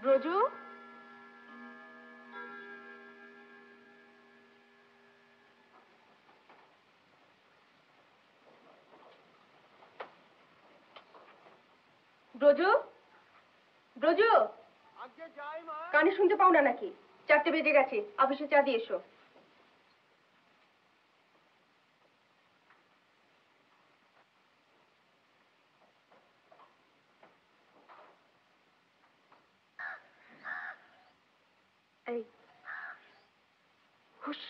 ব্রজু, ব্রজু, ব্রজু, কানে শুনতে পাও না নাকি? 4টে বেজে গেছে, অফিসে চা দিয়ে এসো। এই হুশ।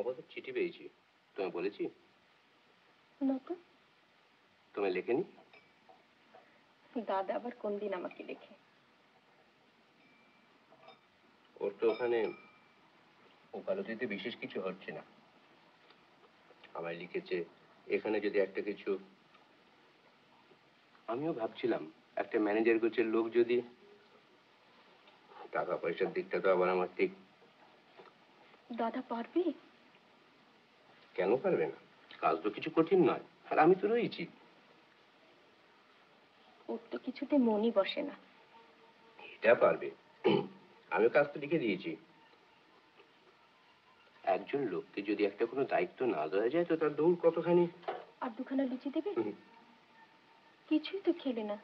ক্ষমাপত্রের চিঠি পেয়েছি, তোমায় বলেছি? না তো। তোমায় লেখেনি? দাদা আবার কোন দিন আমাকে লেখে? ওর তো ওখানে ওকালতিতে বিশেষ কিছু হচ্ছে না। আমায় লিখেছে এখানে যদি একটা কিছু, আমিও ভাবছিলাম একটা ম্যানেজার গোছের লোক যদি, টাকা পয়সার দিকটা তো আবার আমার ঠিক। দাদা পারবে? কেন পারবে না? কাজ তো কিছু কঠিন নয়, আর আমি তো রয়েছি। ওর তো কিছুতে মনই বসে না। এটা পারবে, আমি কাজ তো লিখে দিয়েছি। একজন লোককে যদি একটা কোনো দায়িত্ব না দেওয়া যায় তো তার দৌড় কতখানি। আর দুখানা লুচি দেবে? কিছুই তো খেলে না।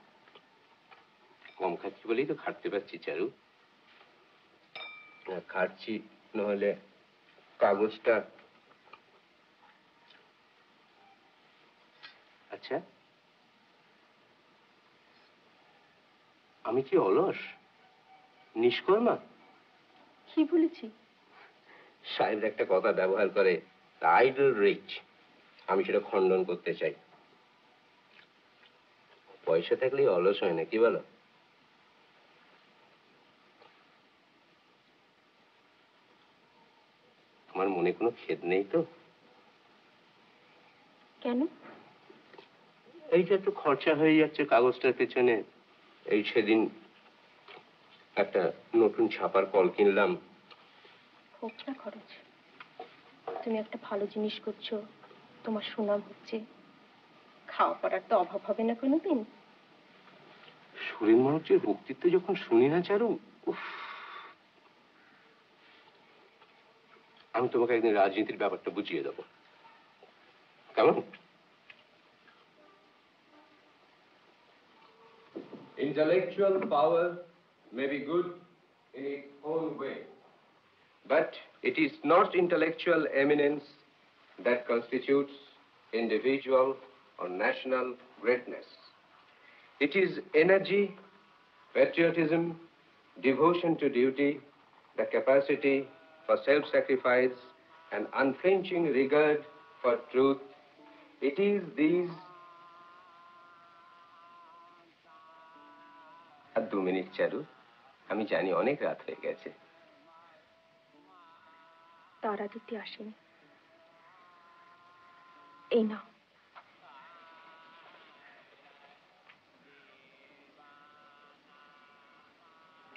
কম খাচ্ছি বলেই তো খাটতে পারছি চারু। খাচ্ছি নহলে কাগজটা। আচ্ছা, আমি কি অলস, নিষ্কর্মা? কি বলেছি? সাহেব একটা কথা ব্যবহার করে, আইডল রিচ, আমি সেটা খণ্ডন করতে চাই। পয়সা থাকলেই অলস হয় না, কি বলো? আমার মনে কোনো খেদ নেই তো? কেন? এই যে একটু খরচা হয়ে যাচ্ছে কাগজটার পেছনে। এই সেদিন একটা নতুন ছাপার কল কিনলাম। হোক না খরচ, তুমি একটা ভালো জিনিস করছো, তোমার সুনাম হচ্ছে, খাওয়া পড়ার তো অভাব হবে না কোনোদিন। সুরেন মনোজের বক্তৃত্ব যখন শুনি না চারু, উফ, আমি তোমাকে একদিন রাজনীতির ব্যাপারটা বুঝিয়ে দেবো, কেমন? Intellectual power may be good in its own way, but it is not intellectual eminence that constitutes individual or national greatness. It is energy, patriotism, devotion to duty, the capacity for self-sacrifice, and unflinching regard for truth. It is these. আর 2 minute Charu, আমি জানি অনেক রাত হয়ে গেছে। তারা দিতে আসেনি। এই নাও।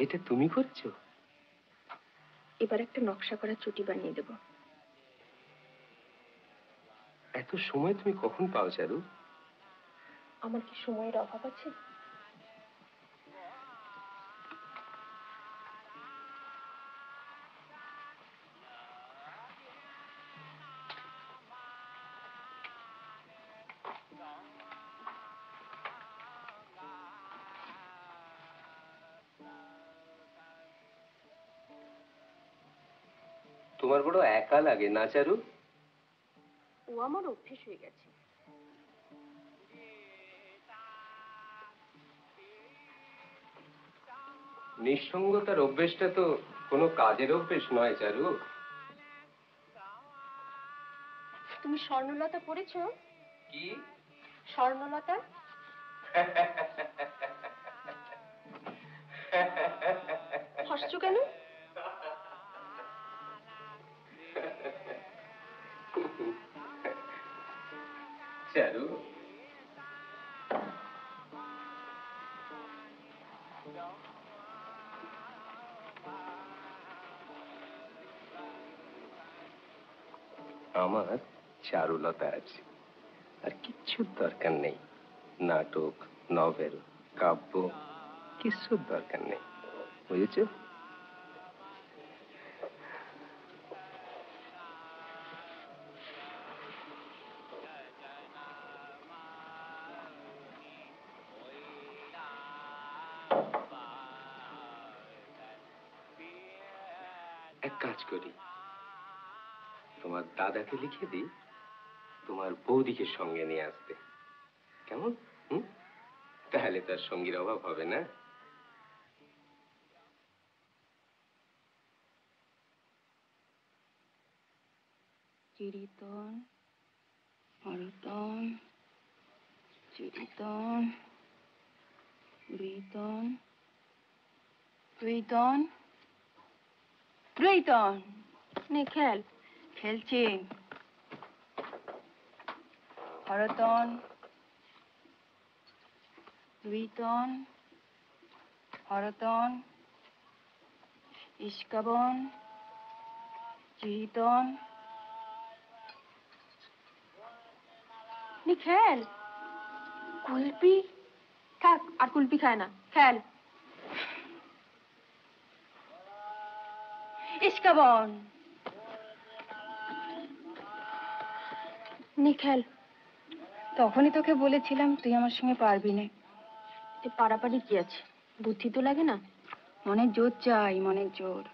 এটা তুমি করছো? এবার একটা নকশা করা চুটি বানিয়ে দেব। এত সময় তুমি কখন পাও চারু? আমার কি সময়ের অভাব আছে? তোমার বড় একা লাগে না চারু? ও আমার অভ্যেস হয়ে গেছে। নিঃসঙ্গতার অভ্যেসটা তো কোনো কাজের অভ্যেস নয় চারু। তুমি স্বর্ণলতা পড়েছো? কি? স্বর্ণলতা? হাসছো কেন? চারু, আমার চারুলতা আছে, আর কিচ্ছুর দরকার নেই। নাটক, নভেল, কাব্য, কিচ্ছুর দরকার নেই, বুঝেছ? এক কাজ করি, তোমার দাদাকে লিখে দিই তোমার বৌদিকে সঙ্গে নিয়ে আসতে, কেমন? তাহলে তার সঙ্গীর অভাব হবে না। চিরিতন, হরতন, চিরিতন, রুইতন, রুইতন, রুইতন। নে খেল। খেলছি। হরতন, রুইতন, হরতন, ইস্কাবন, চিরিতন। নে খেল। কুলপি থাক, আর কুলপি খায় না, খেল। ইস্কাবন। নে খেল। তখনই তোকে বলেছিলাম তুই আমার সঙ্গে পারবি না। পারাপারি কি আছে, বুদ্ধি তো লাগে না। মনের জোর চাই, মনের জোর।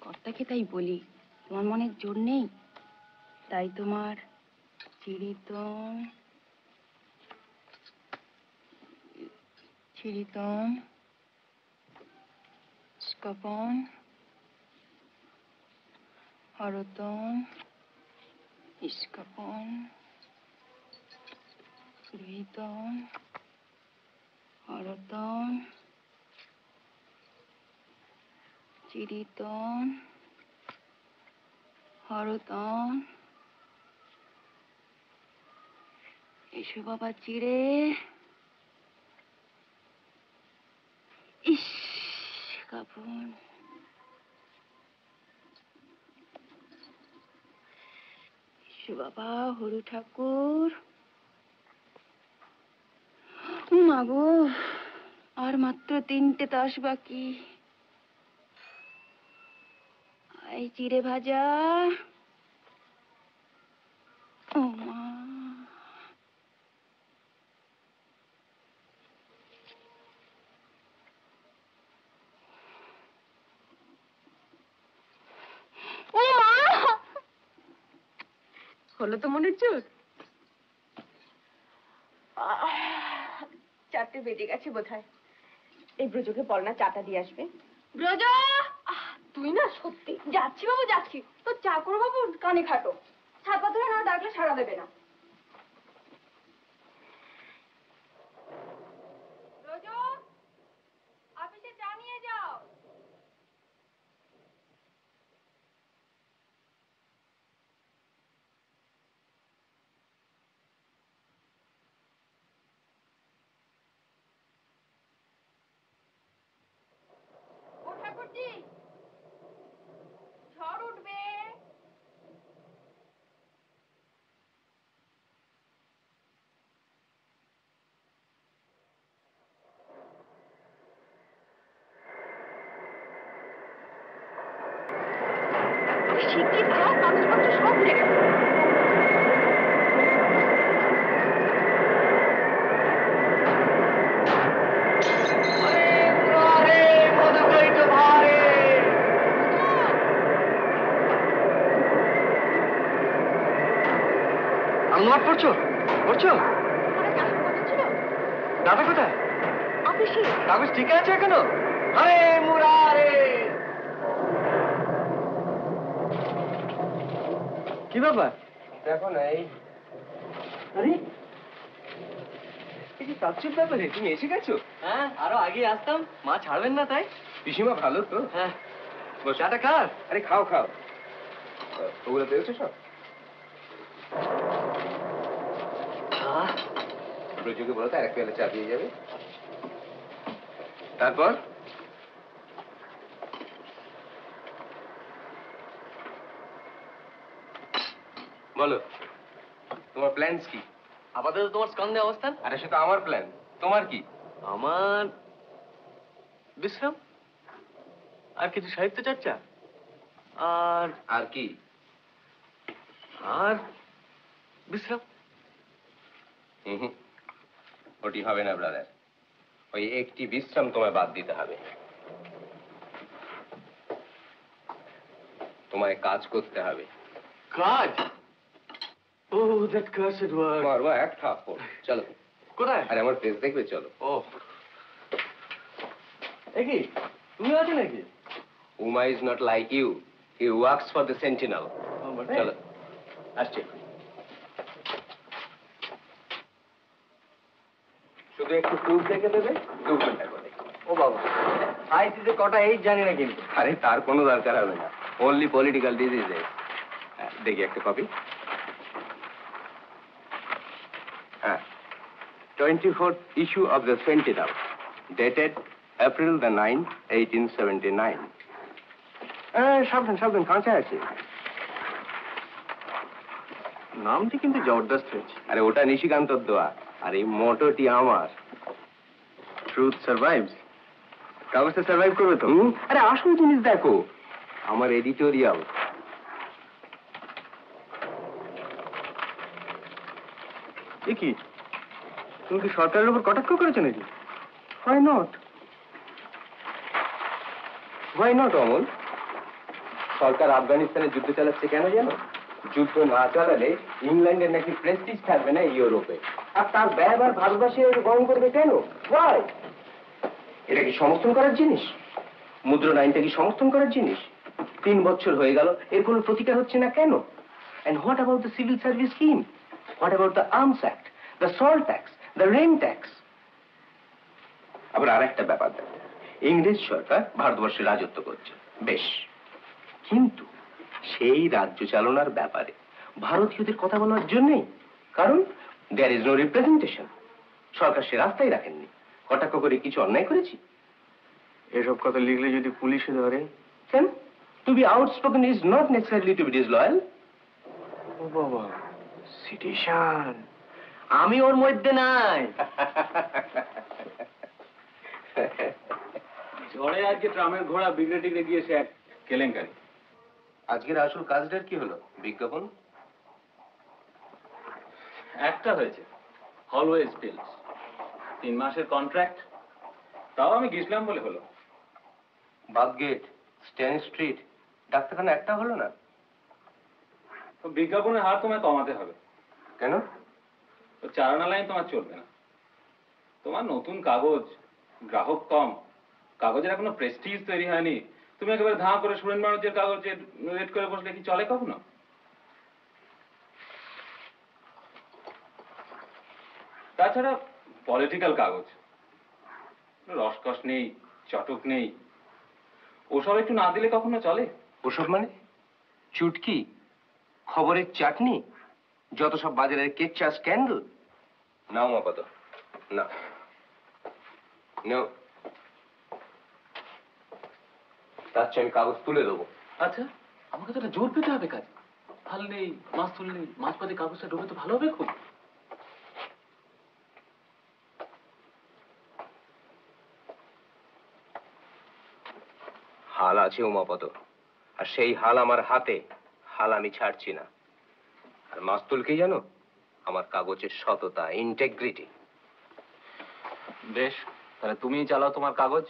কর্তাকে তাই বলি, তোমার মনের জোর নেই, তাই তোমার চিরিতন, চিরিতন, স্কাপন, হরতন, ইস্কাপন, রুইতন, হরতন, চিরিতন, হরতন। এসো বাবা চিড়ে। ইস কাপন। এসো বাবা হরু ঠাকুর। মাগো, আর মাত্র 3টে তাস বাকি। এই চিড়ে ভাজা। ও মা। ও মা। হলো তো মনের জোর। 4টে বেজে গেছে বোধহয়। এই ব্রজকে বল না চাটা দিয়ে আসবে। ব্রজ, তুই না সত্যি। যাচ্ছি বাবু যাচ্ছি। তো চা করো বাবু, কানে খাটো। ছাপা ধরে না ডাকলে সাড়া দেবে না। ব্রজ, অফিসে চা নিয়ে যাও। ও ঠাকুরজি, ঝড় উঠবে। শিগগির যাও, কাগজপত্র সব উড়ে গেছে। আলমার পড়ছো? পড়ছো? দাদা কোথায়? অফিসে। কাগজ ঠিক আছে এখনো? আরে মুরারে! কি ব্যাপার? দেখো না এই। আরে এই যে তাচ্ছুর ব্যাপারে তুমি এসে গেছো? হ্যাঁ, আরো আগে আসতাম, মা ছাড়বেন না তাই। পিসিমা ভালো তো? হ্যাঁ, বস। চাটা কার? আরে খাও খাও। ওগুলো পেয়েছো সব? প্রযোগে বলো তো 1 পেয়ালা চা দিয়ে যাবে। তারপর বলো, তোমার প্ল্যানস কি? আপাতত তোমার স্কন্ধে অবস্থান। আরে সেটা আমার প্ল্যান, তোমার কি? আমার বিশ্রাম, আর কিছু সাহিত্য চর্চা, আর আর কি? আর বিশ্রাম। হুম, ওটি হবে না ব্রাদার। ওই একটি বিশ্রাম তোমায় বাদ দিতে হবে। তোমায় কাজ করতে হবে। কাজ? ও দ্যাট কার্সড ওয়ার্ড। মারবো এক থাপ্পড়। চলো। কোথায়? আরে আমার ফেস দেখবে, চলো। ও, এ কি তুমি আছো নাকি? Uma is not like you, he works for the Sentinel. চলো। আসছে। শুধু একটু প্রুফ দেখে দেবে, 2 ঘন্টা করে। ও বাবা, আইসিসে কটা এইট জানি না কিন্তু। আরে তার কোনো দরকার হবে না, অনলি পলিটিক্যাল ডিজিজে। দেখি একটা কপি। হ্যাঁ, 24th issue of the Sentinel, dated April the 9th, 1879. সাবধান সাবধান, কাঁচা আছে। নামটি কিন্তু জবরদস্ত হয়েছে। আরে ওটা নিশিকান্তর দোয়া, আর এই মোটরটি আমার। ট্রুথ সার্ভাইভস। কাগজটা সার্ভাইভ করবে তো? আরে আসল জিনিস দেখো, আমার এডিটোরিয়াল। এ কি, তুমি কি সরকারের উপর কটাক্ষ করেছো নাকি? Why not? Why not, Amal? সরকার আফগানিস্তানে যুদ্ধ চালাচ্ছে কেন জানো? যুদ্ধ না চালালে ইংল্যান্ডের নাকি প্রেস্টিজ থাকবে না ইউরোপে, আর তার ব্যয়ভার ভারতবাসী গ্রহণ করবে কেন? Why? এটা কি সমর্থন করার জিনিস? মুদ্রণ আইনটা কি সমর্থন করার জিনিস? 3 বছর হয়ে গেল, এর কোনো প্রতিকার হচ্ছে না কেন? And what about the civil service scheme? What about the Arms Act, the salt tax, the rain tax? আবার আরেকটা ব্যাপার দেখো, ইংরেজ সরকার ভারতবর্ষে রাজত্ব করছে, বেশ, কিন্তু সেই রাজ্য চালনার ব্যাপারে ভারতীয়দের কথা বলার জন্যই, কারণ দেয়ার ইজ নো রিপ্রেজেন্টেশন। সরকার সে রাস্তায় রাখেননি। কটাক্ষ করে কিছু অন্যায় করেছি? এসব কথা লিখলে যদি পুলিশে ধরে? কেন? To be outspoken is not necessarily to be disloyal. ও বাবা, সিটিশন। আমি ওর মধ্যে নাই। ঝড়ে আজকে ট্রামের ঘোড়া বিগড়ে টিগড়ে গিয়েছে, এক কেলেঙ্কারি। আজকের আসল কাজটার কি হলো? বিজ্ঞাপন একটা হয়েছে, অলওয়েজ বিলস, 3 মাসের কন্ট্রাক্ট, তাও আমি গেছিলাম বলে হলো। বাথগেট, স্টেন স্ট্রিট, ডাক্তারখানা একটা হলো না। তো বিজ্ঞাপনের হার তোমায় কমাতে হবে। কেন? তো 4 আনা লাইন তোমার চলবে না। তোমার নতুন কাগজ, গ্রাহক কম, কাগজের এখনো প্রেস্টিজ তৈরি হয়নি, তুমি একেবারে ধাঁ করে সুরেন বাণিজ্যের কাগজে রেড করে বসলে কি চলে কখনো? তাছাড়া পলিটিক্যাল কাগজ, রসকস নেই, চটক নেই, ওসব একটু না দিলে কখনো চলে? ওসব মানে চুটকি, খবরের চাটনি, যত সব বাজারের কেচ্চা স্ক্যান্ডাল। নাও আপাত না, তার চেয়ে আমি কাগজ তুলে দেবো। আচ্ছা, আমাকে তো একটা জোর পেতে হবে কাজ। হাল নেই, মাছ তুললে মাছ পাতে কাগজটা ডুবে তো ভালো হবে খুব। হাল আছে উমাপদ, আর সেই হাল আমার হাতে, হাল আমি ছাড়ছি না। আর মাস্তুল কি জানো? আমার কাগজের সততা, ইন্টেগ্রিটি। বেশ, তাহলে তুমিই চালাও তোমার কাগজ।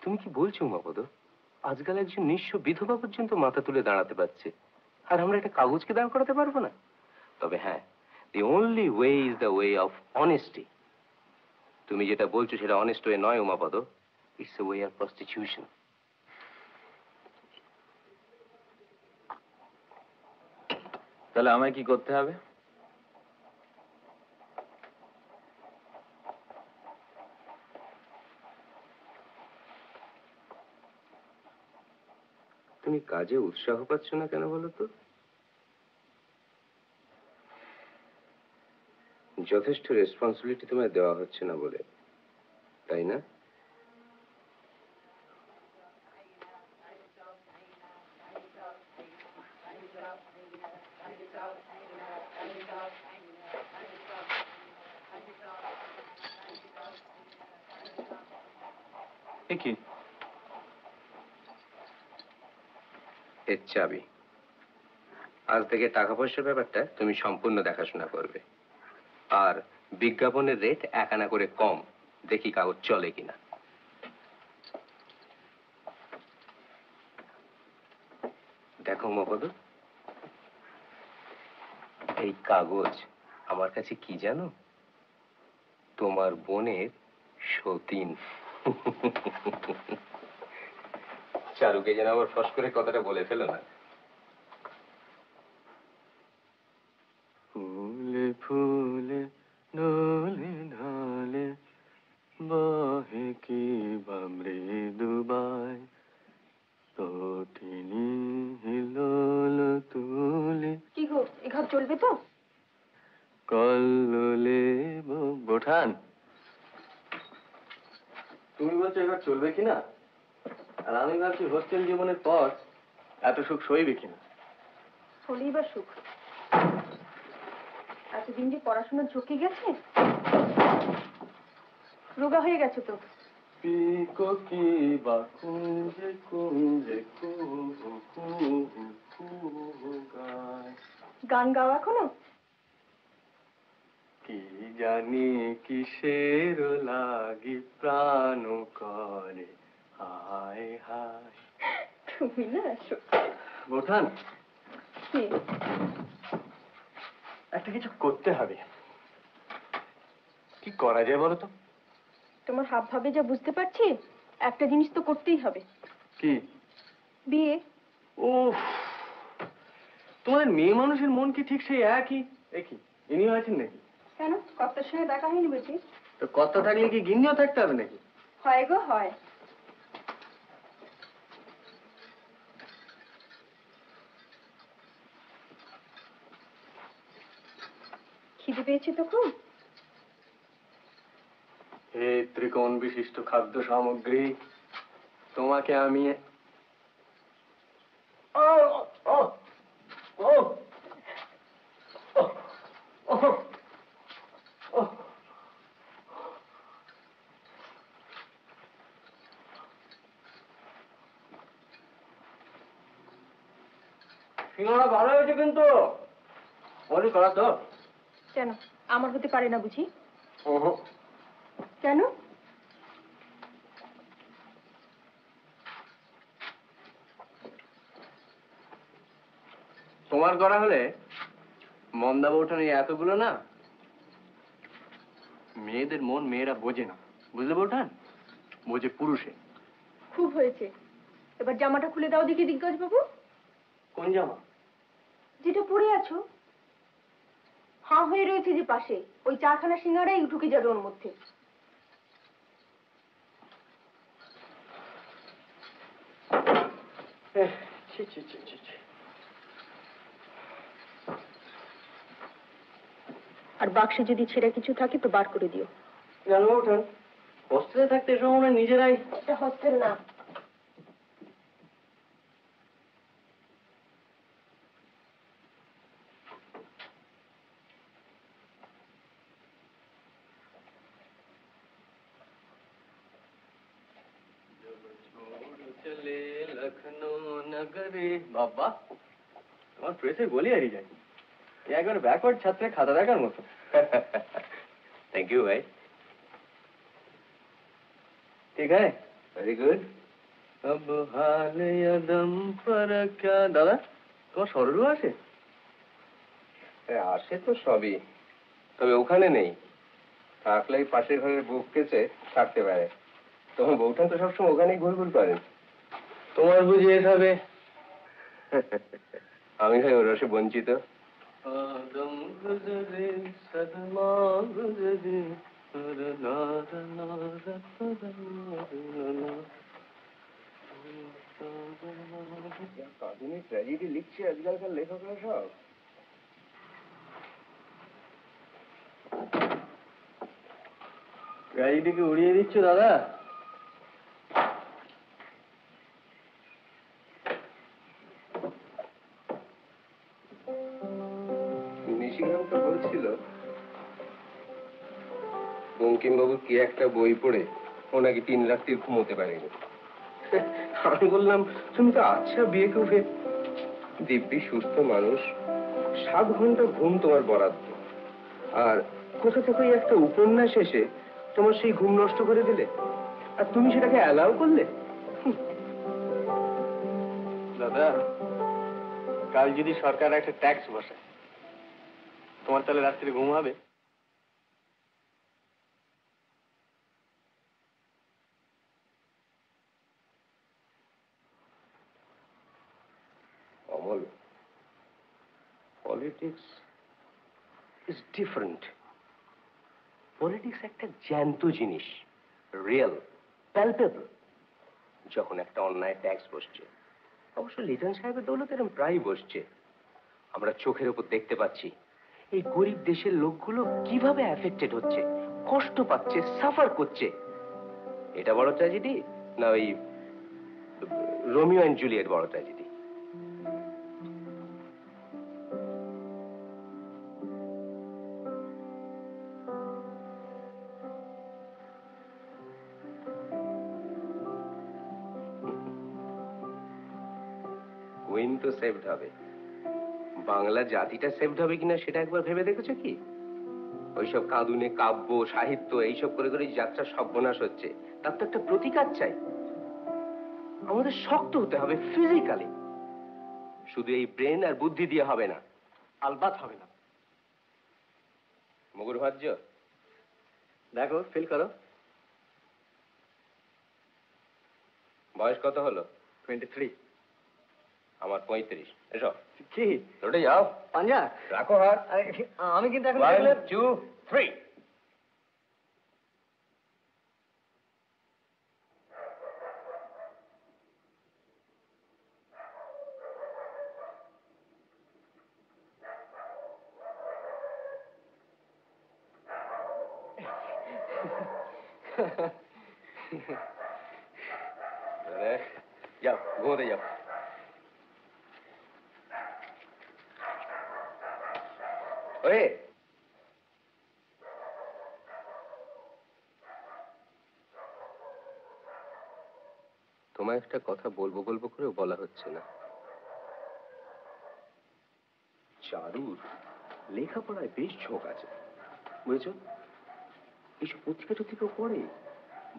তুমি কি বলছো উমাপদ? আজকাল একজন নিঃস্ব বিধবা পর্যন্ত মাথা তুলে দাঁড়াতে পারছে, আর আমরা একটা কাগজকে দাঁড় করাতে পারবো না? তবে হ্যাঁ, the only way is the way of honesty. তুমি যেটা বলছো সেটা অনেস্ট ওয়ে নয় Umapada, it's a way of prostitution. তাহলে আমায় কি করতে হবে? তুমি কাজে উৎসাহ পাচ্ছ না কেন বলো তো? যথেষ্ট রেসপন্সিবিলিটি তোমায় দেওয়া হচ্ছে না বলে, তাই না? কি এর চাবি। আজ থেকে টাকা পয়সার ব্যাপারটা তুমি সম্পূর্ণ দেখাশোনা করবে, আর বিজ্ঞাপনের রেট 1 আনা করে কম, দেখি কাগজ চলে কিনা। দেখো উমাপদ, এই কাগজ আমার কাছে কি জানো? তোমার বোনের সতীন। চারুকে যেন আবার ফস করে কথাটা বলে ফেলো না। ফুলে ফুলে ঢলে ঢলে বহে কি বা মৃদুবাই তটিনী হিলোল তুলে কি গো, এ ঘর চলবে তো? কল্লোলে বোঠান, তুমি বলছো এবার চলবে কিনা, আর আমি ভাবছি হোস্টেল জীবনের পর এত সুখ সইবে কিনা। হলেই বা সুখ। এতদিন যে পড়াশোনা ঝুঁকে গেছে, রোগা হয়ে গেছে তো। পিকো কি বা কুঞ্জে কুঞ্জে কুহু কুহু কুহু গায়। গান গাও এখনো? কি জানি কিসের লাগি প্রাণ করে হায় হায়। তুমি না বোঠান, কি? একটা কিছু করতে হবে। কি করা যায় বলো তো? তোমার হাব ভাবে যা বুঝতে পারছি, একটা জিনিস তো করতেই হবে। কি? বিয়ে। উফ, তোমাদের মেয়ে মানুষের মন কি ঠিক সেই একই? একই ইনি আছেন নাকি? কেন, কর্তার সঙ্গে দেখা হয়নি বুঝি? তো কর্তা থাকলে কি গিন্নিও থাকতে হবে নাকি? হয় গো হয়। খিদে পেয়েছে তো খুব? হে ত্রিকোণ বিশিষ্ট খাদ্য সামগ্রী, তোমাকে আমি ও ও ও ও ও সিঙ্গারা ভালো হয়েছে কিন্তু মনে করা তো। কেন, আমার হতে পারে না বুঝি? ওহো, কেন? তোমার করা হলে মন্দা বউঠান এতগুলো না, মেয়েদের মন মেয়েরা বোঝে না, বুঝলে বউঠান? বোঝে পুরুষে। খুব হয়েছে। এবার জামাটা খুলে দাও দেখি দিগ্গজ বাবু। কোন জামা? যেটা পরে আছো। হাঁ হয়ে রয়েছে যে পাশে, ওই চারখানা সিঙ্গারাই ঢুকে যাবে ওর মধ্যে। ছি ছি ছি ছি ছি। আর বাক্সে যদি ছেঁড়া কিছু থাকে তো বার করে দিও। জানো বউঠান, হোস্টেলে থাকতে এসব আমরা নিজেরাই। এটা হস্টেল না। চলে লখনৌ নগরে। বাবা, তোমার প্রেসের গলি হারিয়ে যায়। একবার ব্যাকওয়ার্ড ছাত্রের খাতা দেখার মতো। থ্যাংক ইউ ভাই। ঠিক আছে, ভেরি গুড। अब हाल यदम पर क्या। দাদা, তোমার সরলু আছে? আসে তো সবই, তবে ওখানে নেই। থাকলে পাশের ঘরের বুক কেছে থাকতে পারে। তোমার বউঠান তো সবসময় ওখানেই ঘুরঘুর করেন। তোমার বুঝি এসবে? আমি ভাই ওর রসে বঞ্চিত। আদম গুজরে সদমা গুজরে আধুনিক ট্র্যাজেডি লিখছে আজকালকার লেখকরা সব। ট্র্যাজেডিকে উড়িয়ে দিচ্ছ দাদা? নিশিকান্ত বলছিল বঙ্কিমবাবুর কি একটা বই পড়ে ও নাকি 3 রাত্রি ঘুমোতে পারেনি। আমি বললাম, তুমি তো আচ্ছা বিয়ে করবে, দিব্যি সুস্থ মানুষ, 7 ঘন্টা ঘুম তোমার বরাদ্দ, আর কোথা থেকে একটা উপন্যাস এসে তোমার সেই ঘুম নষ্ট করে দিলে, আর তুমি সেটাকে অ্যালাউ করলে। দাদা, কাল যদি সরকার একটা ট্যাক্স বসায়, তোমার তাহলে রাত্রে ঘুম হবে? Politics is different. পলিটিক্স একটা জ্যান্ত জিনিস, রিয়েল, প্যালপেবল। যখন একটা অন্যায় ট্যাক্স বসছে, অবশ্য লিটন সাহেবের দৌলতে এরকম প্রায় বসছে, আমরা চোখের উপর দেখতে পাচ্ছি এই গরিব দেশের লোকগুলো কিভাবে অ্যাফেক্টেড হচ্ছে, কষ্ট পাচ্ছে, সাফার করছে। এটা বড় ট্র্যাজেডি না ওই রোমিও অ্যান্ড জুলিয়েট বড় ট্র্যাজেডি? কুইন তো সেভড হবে, বাংলা জাতিটা সেভড হবে কিনা সেটা একবার ভেবে দেখেছো কি? ওইসব কাঁদুনে কাব্য সাহিত্য এইসব করে করে যাত্রা সর্বনাশ হচ্ছে, তার তো একটা প্রতিকার চাই। আমাদের শক্ত হতে হবে ফিজিক্যালি, শুধু এই ব্রেন আর বুদ্ধি দিয়ে হবে না। আলবাত হবে না। মগুর ভাজ্য দেখো, ফিল করো। বয়স কত হলো? 23। আমার 35। এসব কি রোডে যাও, পাঞ্জা রাখো হাত। আরে, আমি কিন্তু এখন 1 2 3। যাও ঘুমোতে যাও। ওরে তোমায় একটা কথা বলবো বলবো করেও বলা হচ্ছে না। চারুর লেখাপড়ায় বেশ ঝোঁক আছে, বুঝেছো? এইসব পত্রিকা টত্রিকাও পড়ে,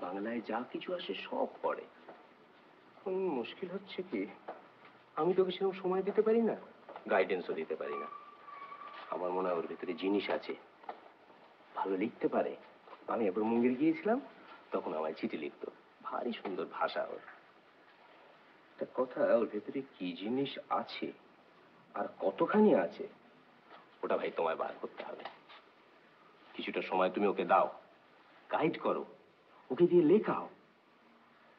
বাংলায় যা কিছু আসে সব পড়ে। মুশকিল হচ্ছে কি, আমি তোকে সেরকম সময় দিতে পারি না, গাইডেন্সও দিতে পারি না। আমার মনে হয় ওর ভিতরে জিনিস আছে, ভালো লিখতে পারে। আমি একবার মুঙ্গের গিয়েছিলাম, তখন আমায় চিঠি লিখতো, ভারী সুন্দর ভাষা ওর। একটা কথা, ওর ভেতরে কি জিনিস আছে আর কতখানি আছে, ওটা ভাই তোমায় বার করতে হবে। কিছুটা সময় তুমি ওকে দাও, গাইড করো, ওকে দিয়ে লেখাও।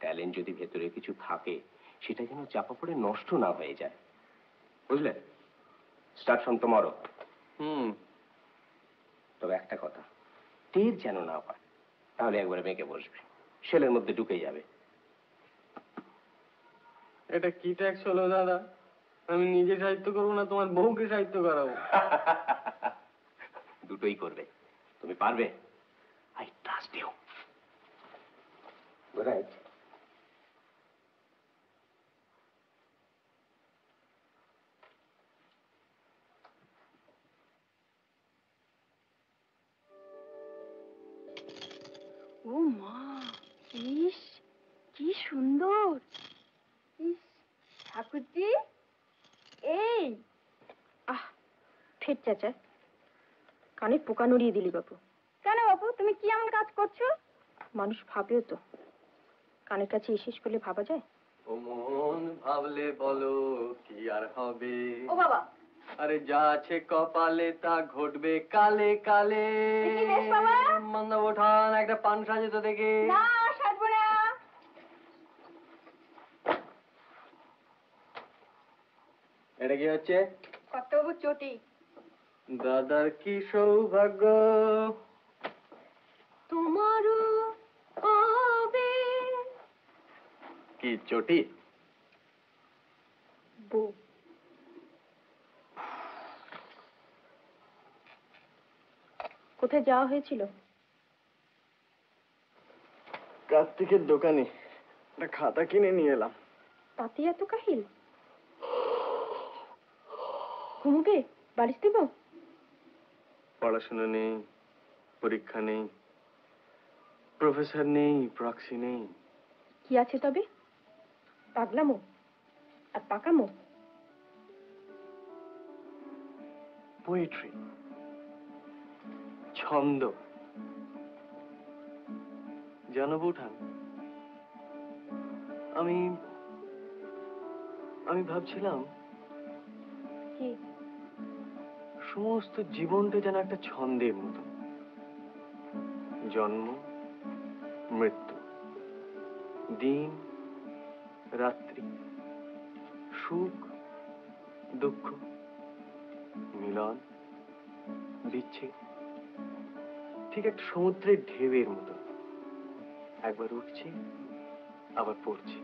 ট্যালেন্ট যদি ভেতরে কিছু থাকে, সেটা যেন চাপা পড়ে নষ্ট না হয়ে যায়, বুঝলে? Start from tomorrow. তবে একটা কথা, টের যেন না পায়, তাহলে একবারে মেকে বসবে, শেলের মধ্যে ঢুকে যাবে। এটা কি ট্যাক্স হলো দাদা? আমি নিজে সাহিত্য করবো না তোমার বউকে সাহিত্য করাবো? দুটোই করবে, তুমি পারবে। I trust you. Good night. ও মা, ইস কি সুন্দর! ইস, ঠাকুরজি, এই আহ ফের চাচা, কানে পোকা নড়িয়ে দিলি বাবু। কেন বাবু, তুমি কি এমন কাজ করছো? মানুষ ভাবেও তো, কানের কাছে এসেস করলে ভাবা যায়? ও মন ভাবলে বলো কি আর হবে? ও বাবা, আরে যা আছে কপালে তা ঘটবে কালে কালে। দেখি বেশ বাবা। মন্দ ওঠান একটা পান সাজে তো দেখি। না, সাজবো না। এটা কি হচ্ছে? কর্তাবাবু চটি। দাদার কি সৌভাগ্য, তোমারও হবে কি চটি? বউ কোথায় যাওয়া হয়েছিল? কার্তিকের দোকানে একটা খাতা কিনে নিয়ে এলাম। তাতে এত কাহিল? ঘুমোবে? বালিশ দেব? পড়াশোনা নেই, পরীক্ষা নেই, প্রফেসর নেই, প্রক্সি নেই। কি আছে তবে? পাগলামো আর পাকামো? পোয়েট্রি, ছন্দ। জানো বৌঠান, আমি ভাবছিলাম কি? সমস্ত জীবনটা যেন একটা ছন্দের মতো, জন্ম মৃত্যু, দিন রাত্রি, সুখ দুঃখ, মিলন বিচ্ছেদ, ঠিক একটা সমুদ্রের ঢেউয়ের মতো, একবার উঠছে আবার পড়ছে।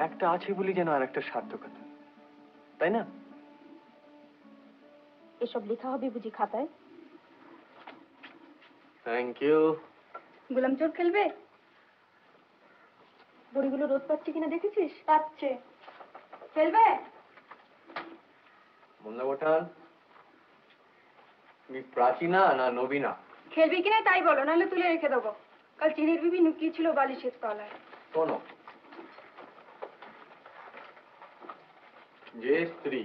একটা আছে বলি যেন আর একটা সার্থকতা, তাই না? এসব লেখা হবে বুঝি খাতায়? Thank you. গোলাম চোর খেলবে? বড়িগুলো রোদ পাচ্ছে কিনা দেখেছিস? পাচ্ছে। খেলবে? মোল্লা বোঠান, তুমি প্রাচীনা না নবীনা? খেলবি কিনা তাই বলো, নাহলে তুলে রেখে দেবো। কাল চিনির বিবি লুকিয়ে ছিল বালিশের তলায়। শোনো, যে স্ত্রী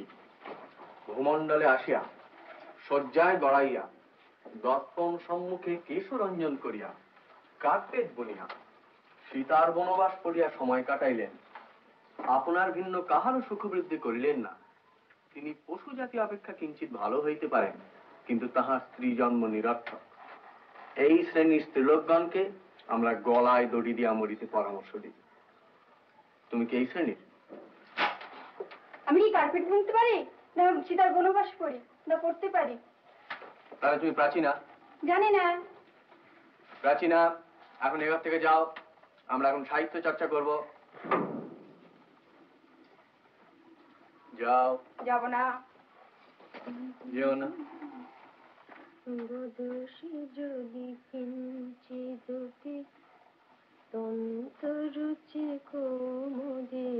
ভূমণ্ডলে আসিয়া শয্যায় গড়াইয়া দর্পণ সম্মুখে কেশরঞ্জন করিয়া কার্পেট বুনিয়া সীতার বনবাস করিয়া সময় কাটাইলেন, আপনার ভিন্ন কাহারও সুখবৃদ্ধি করিলেন না, তিনি পশু জাতি অপেক্ষা কিঞ্চিত ভালো হইতে পারেন, কিন্তু তাহার স্ত্রী জন্ম নিরর্থক। এই শ্রেণীর স্ত্রীলোকগণকে আমরা গলায় দড়ি দিয়া মরিতে পরামর্শ দিই। তুমি কি এই শ্রেণীর? আমি কি কার্পেট বুনতে পারি, না সীতার বনবাস করি, না পড়তে পারি? তাহলে তুমি প্রাচীনা? জানি না। প্রাচীনা, এখন এবার থেকে যাও, আমরা এখন সাহিত্য চর্চা করব। যাও। যাব না। যেও না। বদসি যদি কিঞ্চিদপি তন্তরুচি কোমদে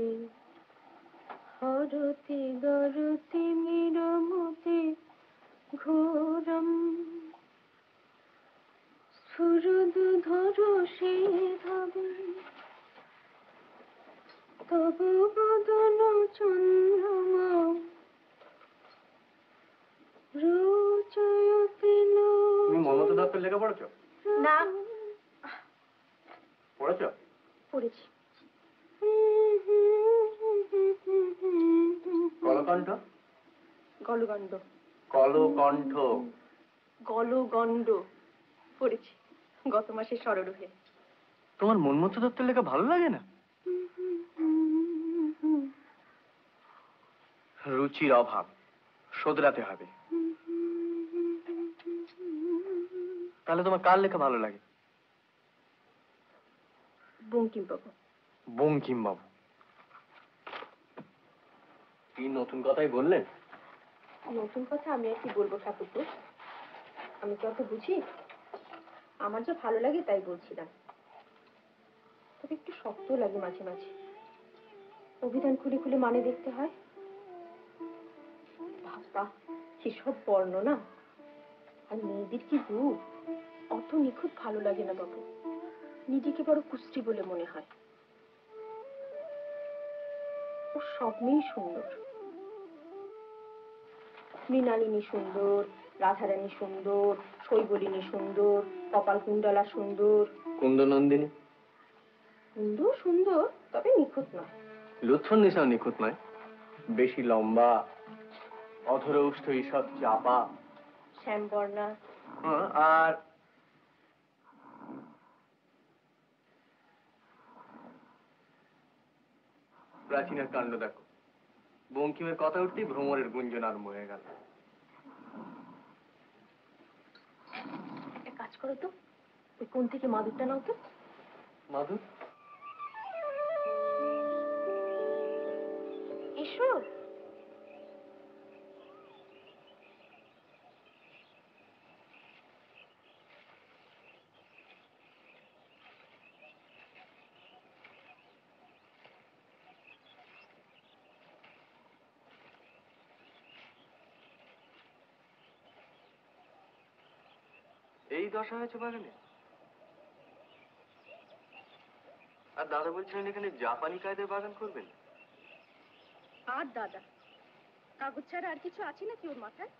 হরতি দরতি মিরমতে ঘোরম স্ফুরদু ধরসি ধবে তবু বদন চন্দ্রমা রোচয়তে নো। তুমি মমতা দত্তের লেখা পড়েছো? না, পড়েছো? পড়েছি। কলকণ্ঠ? গলগণ্ড। কলকণ্ঠ। গলগণ্ড পড়েছি গত মাসে সরোরহে। তোমার মনমতো দত্তের লেখা ভালো লাগে না? রুচির অভাব শোধরাতে হবে। তাহলে তোমার কার লেখা ভালো লাগে? বঙ্কিমবাবু। বঙ্কিমবাবু কি নতুন কথাই বললেন? নতুন কথা আমি আর কি বলবো ঠাকুরপো, আমি কি অত বুঝি? আমার যা ভালো লাগে তাই বলছিলাম। তবে একটু শক্ত লাগে মাঝে মাঝে, অভিধান খুলে খুলে মানে দেখতে হয়। বাবা সেসব বর্ণনা, আর মেয়েদের কি রূপ, অত নিখুঁত ভালো লাগে না বাবু, নিজেকে বড় কুষ্টি বলে মনে হয়। ও সব মেয়েই সুন্দর, মৃণালিনী সুন্দর, রাধারানী সুন্দর, শৈবলিনী সুন্দর, কপালকুণ্ডলা সুন্দর, কুন্দনন্দিনী? কুন্দ সুন্দর, তবে নিখুঁত নয়। লুৎফুন্নিসাও নিখুঁত নয়, বেশি লম্বা, অধরৌষ্ঠ ঈষৎ চাপা। শ্যামবর্ণা। আর প্রাচীনের কাণ্ড দেখো, বঙ্কিমের কথা উঠতেই ভ্রমরের গুঞ্জন আরম্ভ হয়ে গেল। একটা কাজ করো তো, ওই কোণ থেকে মাদুরটা নাও তো। মাধুর? এসো। এই দশা হয়েছে বাগানে? আর দাদা বলছিলেন এখানে জাপানি কায়দায় বাগান করবেন। আর দাদা, কাগজ ছাড়া আর কিছু আছে নাকি ওর মাথায়?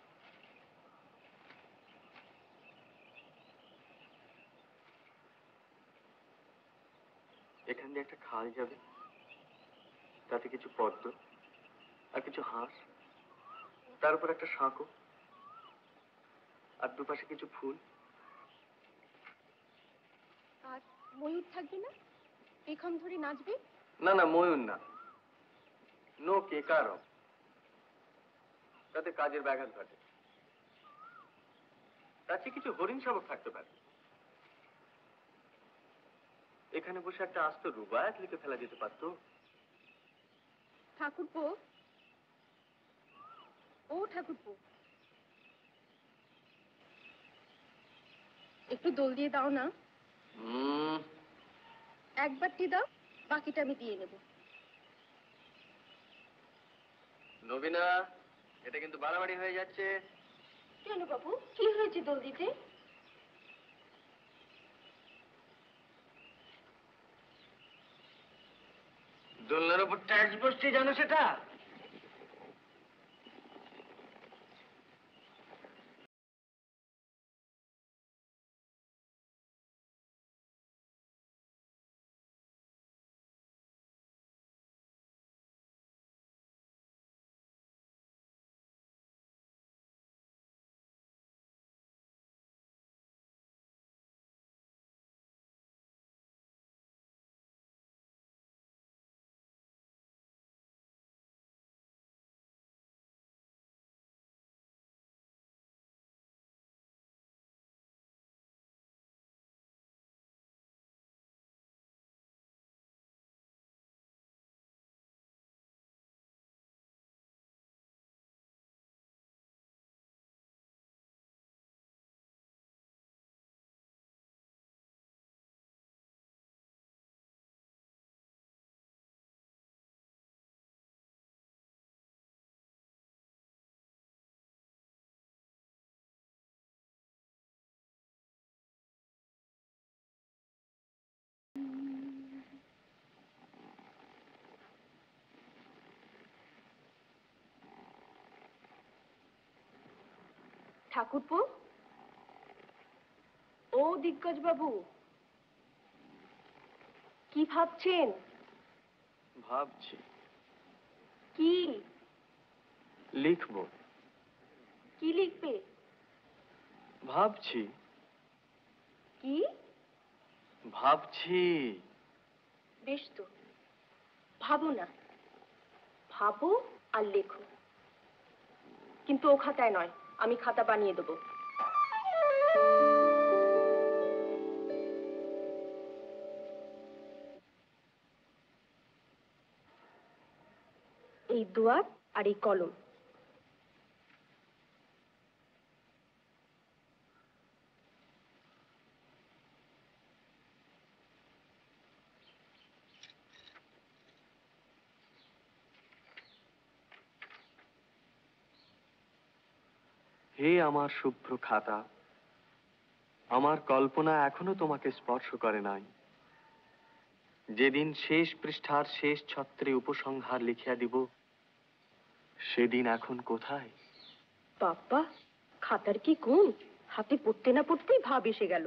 এখান দিয়ে একটা খাল যাবে, তাতে কিছু পদ্ম আর কিছু হাঁস, তার উপর একটা সাঁকো, আর দুপাশে কিছু ফুল। আর ময়ূর থাকবে না? পেখম ধরে নাচবে? না না, ময়ূর না, নো কেকারও, তাতে কাজের ব্যাঘাত ঘটে। তাতে কিছু হরিণ শাবক থাকতে পারে। এখানে বসে একটা আস্ত রুবায়াত লিখে ফেলা যেতে পারতো। ঠাকুরপো, ও ঠাকুরপো, একটু দোল দিয়ে দাও না। একবারটি দাও, বাকিটা আমি দিয়ে নেব। নবীনা, এটা কিন্তু বাড়াবাড়ি হয়ে যাচ্ছে। কেন বাবু, কি হয়েছে দোল দিতে? দোলনার উপর ট্যাক্স বসছে, জানো সেটা? ঠাকুরপো, ও দিগ্গজ বাবু, কি ভাবছেন? ভাবছি কি? লিখবো। কি লিখবে? ভাবছি কি? ভাবছি। বেশ তো, ভাবো না, ভাবো আর লেখো, কিন্তু ও খাতায় নয়, আমি খাতা বানিয়ে দেবো। এই দুয়ার আর এই কলম। হে আমার শুভ্র খাতা, আমার কল্পনা এখনো তোমাকে স্পর্শ করে নাই। যেদিন শেষ পৃষ্ঠার শেষ ছত্রে উপসংহার লিখিয়া দিব, সেদিন এখন কোথায়? বাবা, খাতার কি গুণ! হাতে পড়তে না পড়তেই ভাব এসে গেল।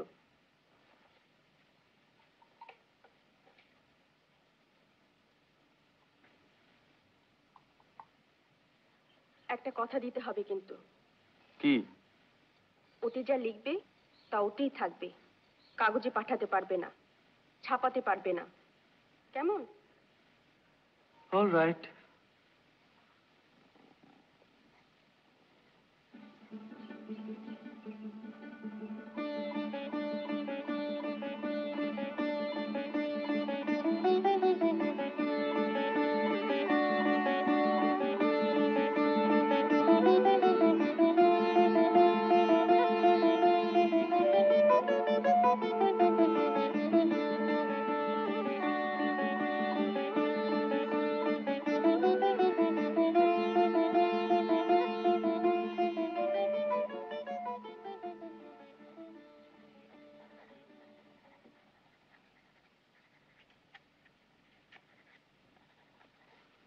একটা কথা দিতে হবে কিন্তু। কি? ওতে যা লিখবে তা ওতেই থাকবে, কাগজে পাঠাতে পারবে না, ছাপাতে পারবে না, কেমন? All right.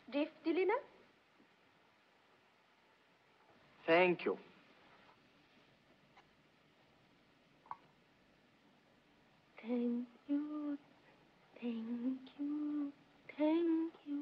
ড্রিফট দিলি না? Thank you. Thank you, thank you, thank you.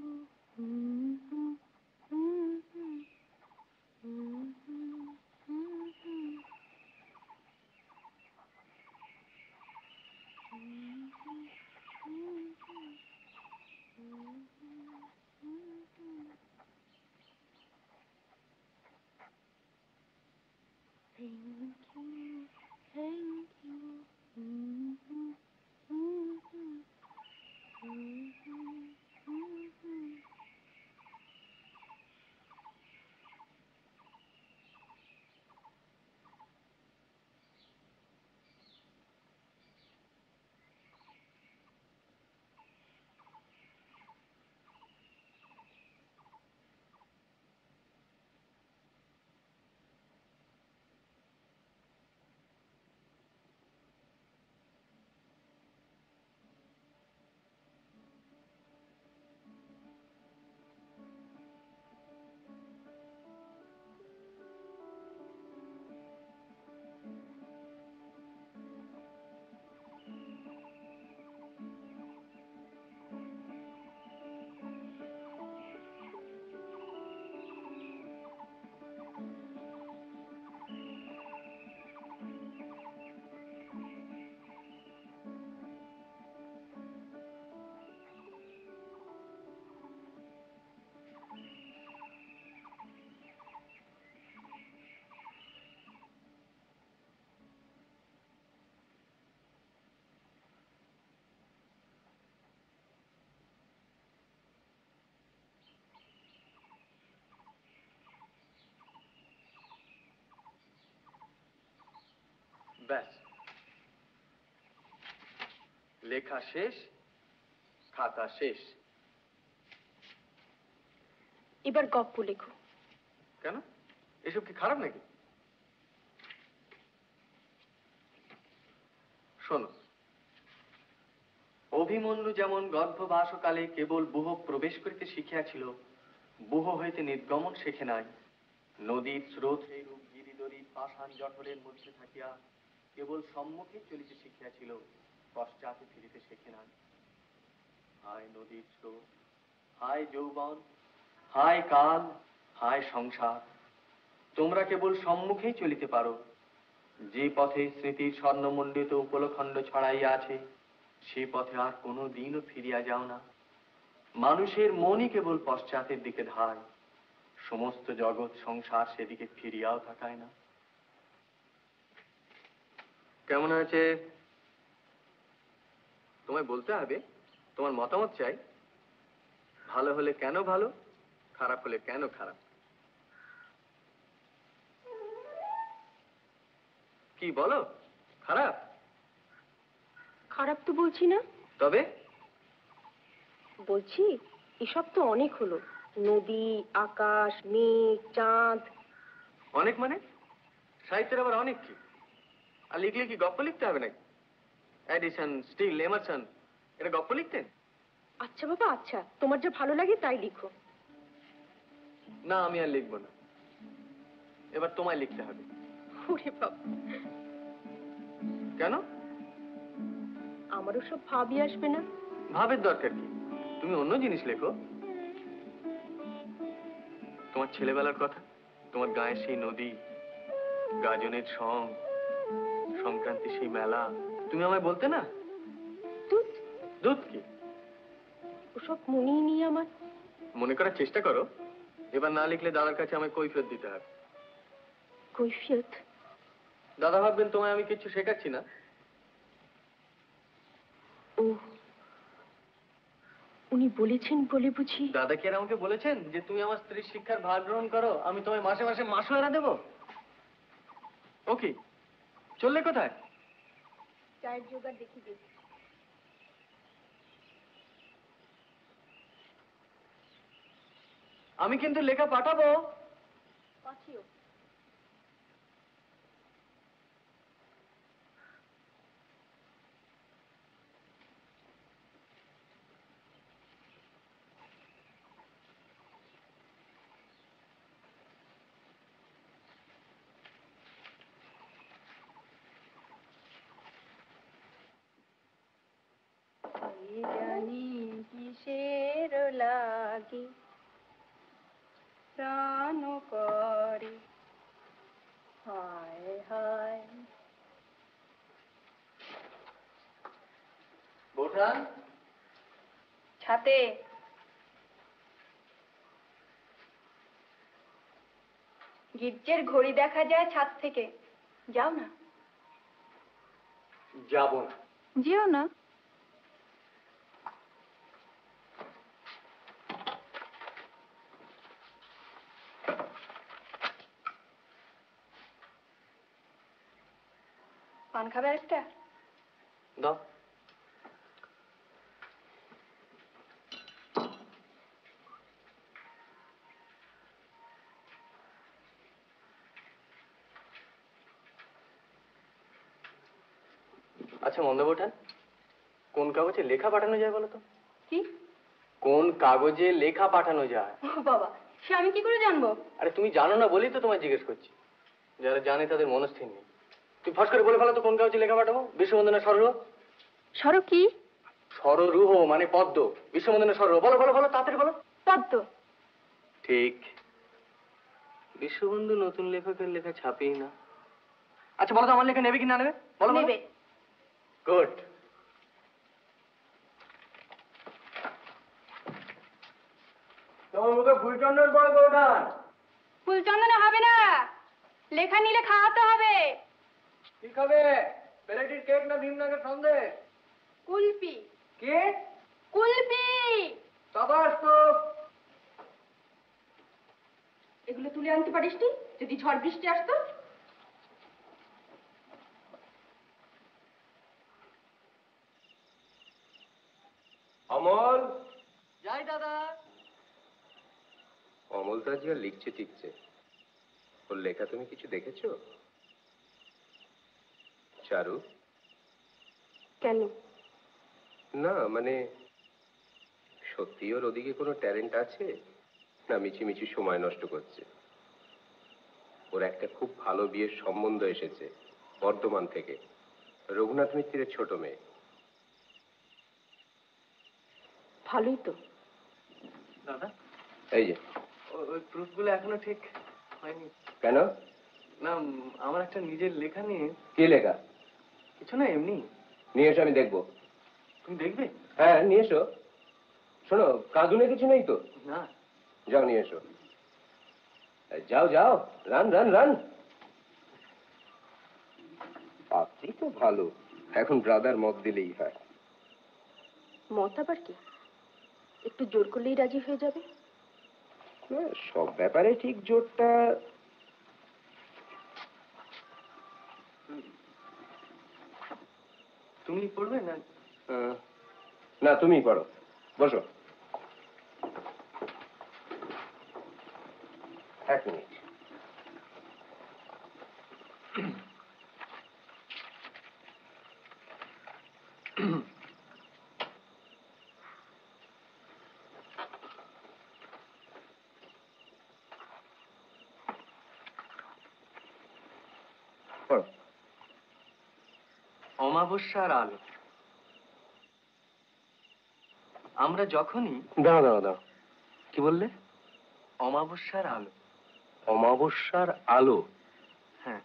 ব্যাস, লেখা শেষ, খাতা শেষ। এবার গপ্প লেখো। কেন, এসব কি খারাপ নাকি? শোনো, অভিমন্যু যেমন গর্ভবাসকালে কেবল বুহ প্রবেশ করিতে শিখিয়াছিল, বুহ হইতে নির্গমন শেখে নাই, নদীর স্রোত সেইরূপ গিরিদরি পাষাণ জঠরের মধ্যে থাকিয়া কেবল সম্মুখে চলিতে শিখিয়াছিল, পশ্চাতে ফিরিতে শেখে নাই। হায় নদীর স্রোত, হায় যৌবন, হায় কাল, হায় সংসার, তোমরা কেবল সম্মুখেই চলিতে পারো। যে পথে স্মৃতির স্বর্ণমণ্ডিত উপলখণ্ড ছড়াইয়া আছে, সে পথে আর কোনো দিনও ফিরিয়া যাও না। মানুষের মনই কেবল পশ্চাতের দিকে ধায়, সমস্ত জগৎ সংসার সেদিকে ফিরিয়াও তাকায় না। কেমন আছে তোমায় বলতে হবে, তোমার মতামত চাই। ভালো হলে কেন ভালো, খারাপ হলে কেন খারাপ। কি বলো, খারাপ? খারাপ তো বলছি না। তবে বলছি এসব তো অনেক হলো, নদী, আকাশ, মেঘ, চাঁদ। অনেক মানে? সাহিত্যের আবার অনেক কি? আর লিখলে কি গপ্প লিখতে হবে নাকি? এডিসন, স্টিল, এমারসন এরা গপ্প লিখতেন? আচ্ছা বাবা আচ্ছা, তোমার যা ভালো লাগে তাই লিখো। না, আমি আর লিখবো না, এবার তোমায় লিখতে হবে। ওরে বাবা, কেন? আমারও সব ভাবই আসবে না। ভাবের দরকার কি, তুমি অন্য জিনিস লেখো। তোমার ছেলেবেলার কথা, তোমার গায়ের সেই নদী, গাজনের সং, সংক্রান্তি সেই মেলা, তুমি আমায় বলতে না? দুধ, দুধ কি? ওসব মনেই নিয়ে আমার। মনে করার চেষ্টা করো, এবার না লিখলে দাদার কাছে আমায় কৈফিয়ত দিতে হবে। কৈফিয়ত? দাদা ভাববেন তোমায় আমি কিছু শেখাচ্ছি না। ও, উনি বলেছেন বলে বুঝি? দাদা কি আর আমাকে বলেছেন যে তুমি আমার স্ত্রীর শিক্ষার ভার গ্রহণ করো, আমি তোমায় মাসে মাসে মাসোয়ারা দেবো? ওকে, চললে কোথায়? চায়ের জোগাড় দেখি দিই। আমি কিন্তু লেখা পাঠাবো। পাঠিও। জানি কিসের লাগি প্রাণ করে হায় হায়। বোঠান, ছাতে গির্জের ঘড়ি দেখা যায় ছাদ থেকে, যাও না। যাবো না। যেও না। পান খাবে একটা? দাও। আচ্ছা মন্দ বোঠান, কোন কাগজে লেখা পাঠানো যায় বলো তো? কি? কোন কাগজে লেখা পাঠানো যায়? ও বাবা, সে আমি কি করে জানবো? আরে তুমি জানো না বলেই তো তোমায় জিজ্ঞেস করছি। যারা জানে তাদের মনস্থির নেই। তুই ফস করে বলে ফেলো তো কোন কাগজে লেখা পাঠাবো। বিশ্ববন্দনা সররুহ। সরো কি? সররুহ মানে পদ্ম, বিশ্ববন্দনা সররুহ। বলো বলো বলো, তাড়াতাড়ি বলো। পদ্ম। ঠিক। বিশ্ববন্ধু নতুন লেখকের লেখা ছাপেই না। আচ্ছা বলো তো আমার লেখা নেবে কি না নেবে? বলো বলো। নেবে। গুড। তোমার মুখে ফুলচন্দন পড়ে বউঠান। ফুল চন্দনে হবে না, লেখা নিলে খাওয়াতে হবে। কি খাবে? পেলেটির কেক না ভীমনগর সন্দেশ? কুলপি। কেক? কুলপি। সাবাস তো। এগুলো তুলে আনতে পারিস নি? যদি ঝড় বৃষ্টি আসতো। অমল। যাই দাদা। অমল তো আজকে আর লিখছে টিকছে, ওর লেখা তুমি কিছু দেখেছো? চারু? কেন? না মানে সত্যি ওর ওদিকে কোনো ট্যালেন্ট আছে, না মিছিমিছি সময় নষ্ট করছে? ওর একটা খুব ভালো বিয়ের সম্বন্ধ এসেছে বর্ধমান থেকে, রঘুনাথ মিত্রের ছোট মেয়ে। ভালোই তো। দাদা, এই যে। ওই প্রুফগুলো এখনো ঠিক হয়নি। কেন? না, আমার একটা নিজের লেখা নিয়ে। কি লেখা? কিছু না, এমনি। নিয়ে এসো, আমি দেখবো। তুমি দেখবে? হ্যাঁ নিয়ে এসো। শোনো, কাঁদুনে কিছু নেই তো? না। যাও নিয়ে এসো। যাও যাও, রান রান রান। পাত্রী তো ভালো, এখন ব্রাদার মত দিলেই হয়। মত আবার কি? একটু জোর করলেই রাজি হয়ে যাবে। না, সব ব্যাপারে ঠিক জোরটা। তুমি পড়বে না? না, তুমিই পড়ো, বসো। এক মিনিট। পড়ো। অমাবস্যার আলো। আমরা যখনই। দাঁড়াও দাঁড়াও দাঁড়াও, কি বললে? অমাবস্যার আলো। অমাবস্যার আলো? হ্যাঁ।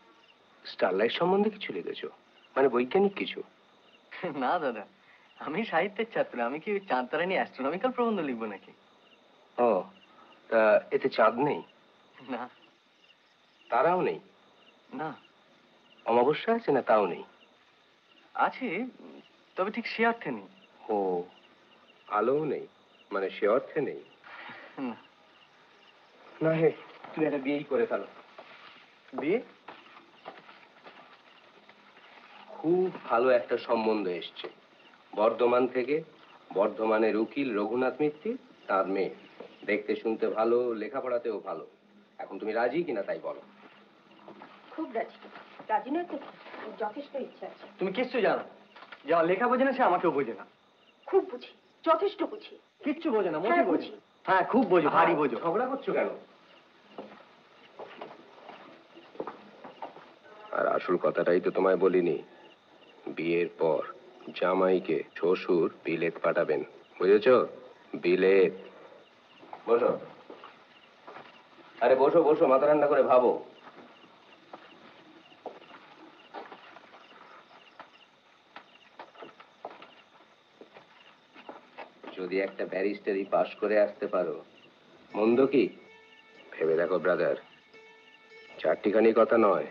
স্টারলাইট সম্বন্ধে কিছু লিখেছো? মানে বৈজ্ঞানিক কিছু? না দাদা, আমি সাহিত্যের ছাত্র, আমি কি চাঁদতারা নিয়ে অ্যাস্ট্রোনমিক্যাল প্রবন্ধ লিখবো নাকি? ও, তা এতে চাঁদ নেই? না। তারাও নেই? না। অমাবস্যা আছে না তাও নেই? আছে, তবে ঠিক সে অর্থে নেই। ও, আলোও নেই, মানে সে অর্থে নেই? না। না হে, তুই একটা বিয়েই করে ফেলো। বিয়ে? খুব ভালো একটা সম্বন্ধ এসছে বর্ধমান থেকে, বর্ধমানের উকিল রঘুনাথ মিত্র, তার মেয়ে। দেখতে শুনতে ভালো, লেখাপড়াতেও ভালো। এখন তুমি রাজি কিনা তাই বলো। খুব রাজি। রাজি নয় তো, যথেষ্ট ইচ্ছা আছে। তুমি কিচ্ছু জানো, যে আমার লেখা বোঝে না সে আমাকেও বোঝে না। খুব বুঝি, যথেষ্ট বুঝি। কিচ্ছু বোঝে না, মোটেই হ্যাঁ, বোঝে বুঝি। না। হ্যাঁ, খুব বোঝো, ভারী বোঝো। ঝগড়া করছো কেন? আর আসল কথাটাই তো তোমায় বলিনি। বিয়ের পর জামাইকে শ্বশুর বিলেত পাঠাবেন, বুঝেছো? বিলেত। বসো। আরে বসো বসো, মাথা ঠান্ডা করে ভাবো। যদি একটা ব্যারিস্টারি পাশ করে আসতে পারো, মন্দ কি? ভেবে দেখো ব্রাদার, চারটিখানি কথা নয়,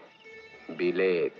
বিলেত।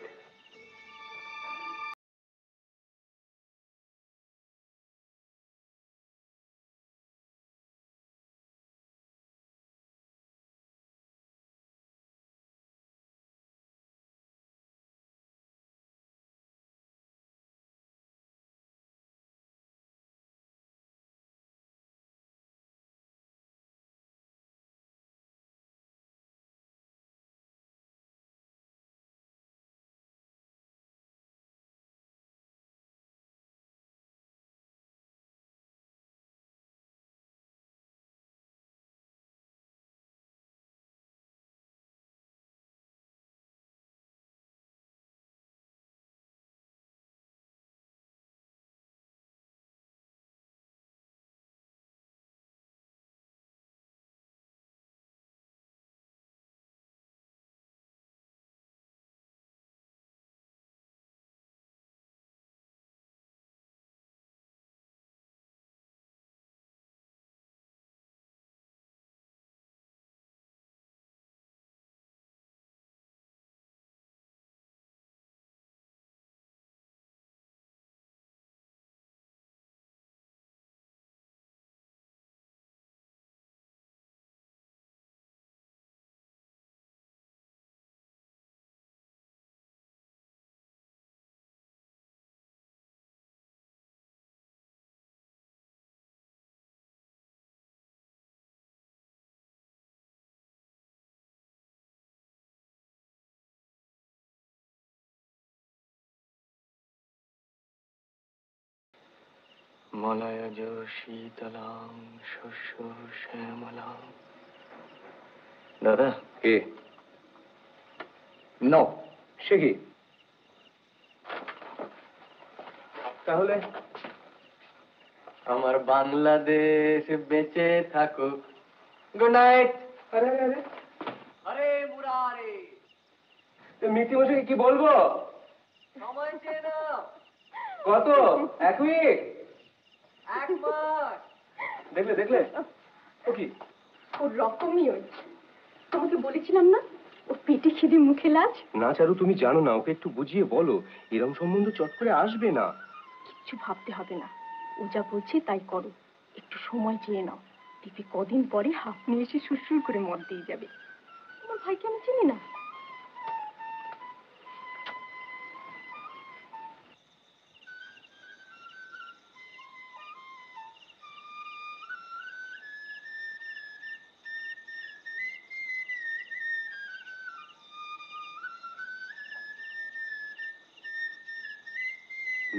মলয়জ শীতলাং শস্য শ্যামলাং। দাদা কে? নো। সে কি? তাহলে আমার বাংলাদেশ বেঁচে থাকুক। Good night. আরে আরে আরে, আরে মুরারে, মিষ্টি মশাই কি বলবো? সময় চেয়ে নাও। কত? 1 উইক? 1 মাস। দেখলে দেখলে? ও কি? ওর রকমই ওই। তোমাকে বলেছিলাম না, ওর পেটে খিদে মুখে লাজ। না চারু, তুমি জানো না, ওকে একটু বুঝিয়ে বলো, এরম সম্বন্ধ চট করে আসবে না। কিচ্ছু ভাবতে হবে না, ও যা বলছে তাই করো। একটু সময় চেয়ে নাও, দেখবে কদিন পরে হাঁফনি এসে সুরসুর করে মদ দিয়ে যাবে। তোমার ভাইকে আমি চিনি না।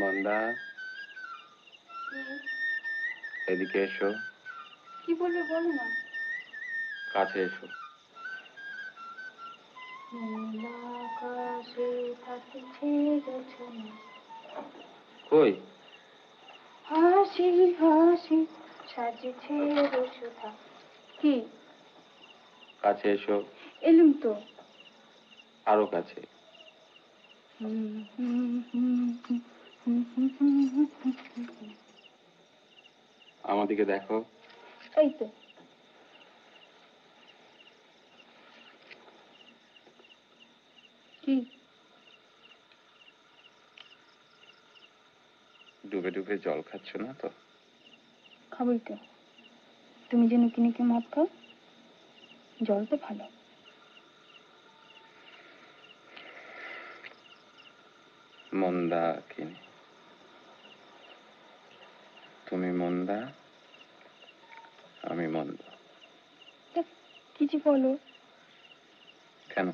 মন্দা, এদিকে এসো। কি বলবে বলো না। কাছে এসো। কই? হাসি হাসি সাজেছে রসুধা। কি? কাছে এসো। এলুম তো। আরো কাছে। আমার দিকে দেখো। এই তো। কি? ডুবে ডুবে জল খাচ্ছ না তো? খাবোই তো। তুমি যে নুকি নুকি মদ খাও, জল তো ভালো। মন্দা কিনে, তুমি মন্দা, আমি মন্দ। কিছু বলো। কেন?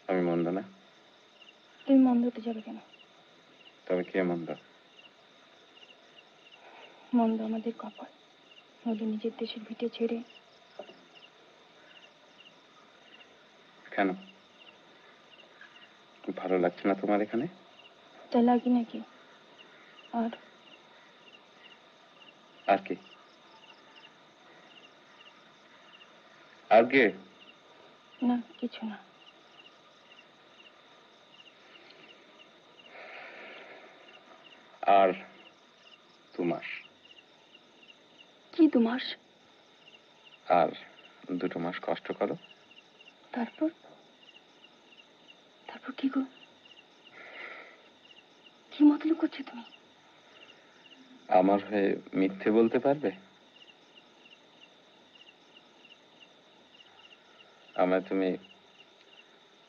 আমি মন্দ না? তুমি মন্দ হতে যাবে কেন? তবে কে মন্দ? মন্দ আমাদের কপাল, নইলে নিজের দেশের ভিটে ছেড়ে। কেন? ভালো লাগছে না তোমার এখানে? তাই লাগি নাকি? আর আর কি? আর কে? না, কিছু না। আর 2 মাস। কি 2 মাস? আর 2 মাস কষ্ট করো। তারপর? তারপর কি গো? কি মতলব করছো তুমি? আমার হয়ে মিথ্যে বলতে পারবে? আমায় তুমি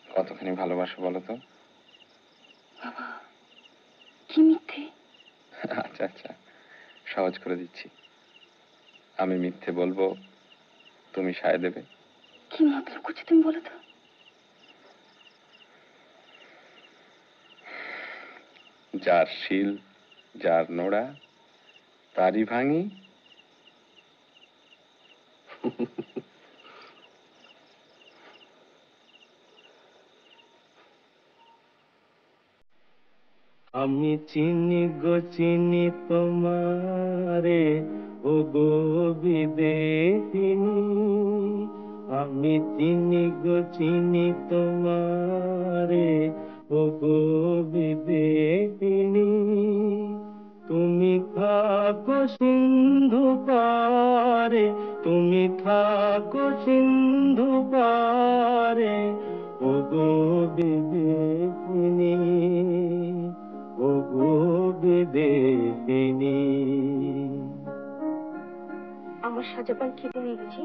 কতখানি ভালোবাসো বলো তো? বাবা, কি মিথ্যে? আচ্ছা আচ্ছা, সহজ করে দিচ্ছি। আমি মিথ্যে বলবো, তুমি সায় দেবে। কি মতলব করছো তুমি বলো তো? যার শিল, যার নোড়া, তারই ভাঙি। আমি চিনি গো চিনি তোমারে, ও গো বিদেশিনী। আমি চিনি গো চিনি তোমারে, ও গো বিদেশিনী। তুমি থাকো সিন্ধু পারে, তুমি থাকো সিন্ধু পারে, ও গো বিদেশিনী, ও গো বিদেশিনী। আমার সাজাপান খেতে নিচ্ছি,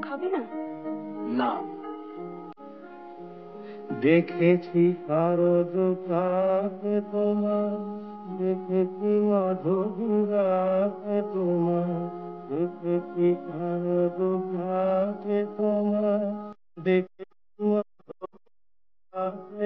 খাবে না? না। দেখেছি শারদ প্রাতে তোমার, দেখেছি মধুরাতে তোমার, দেখেছি শারদ প্রাতে তোমার, দেখেছি মধুরাতে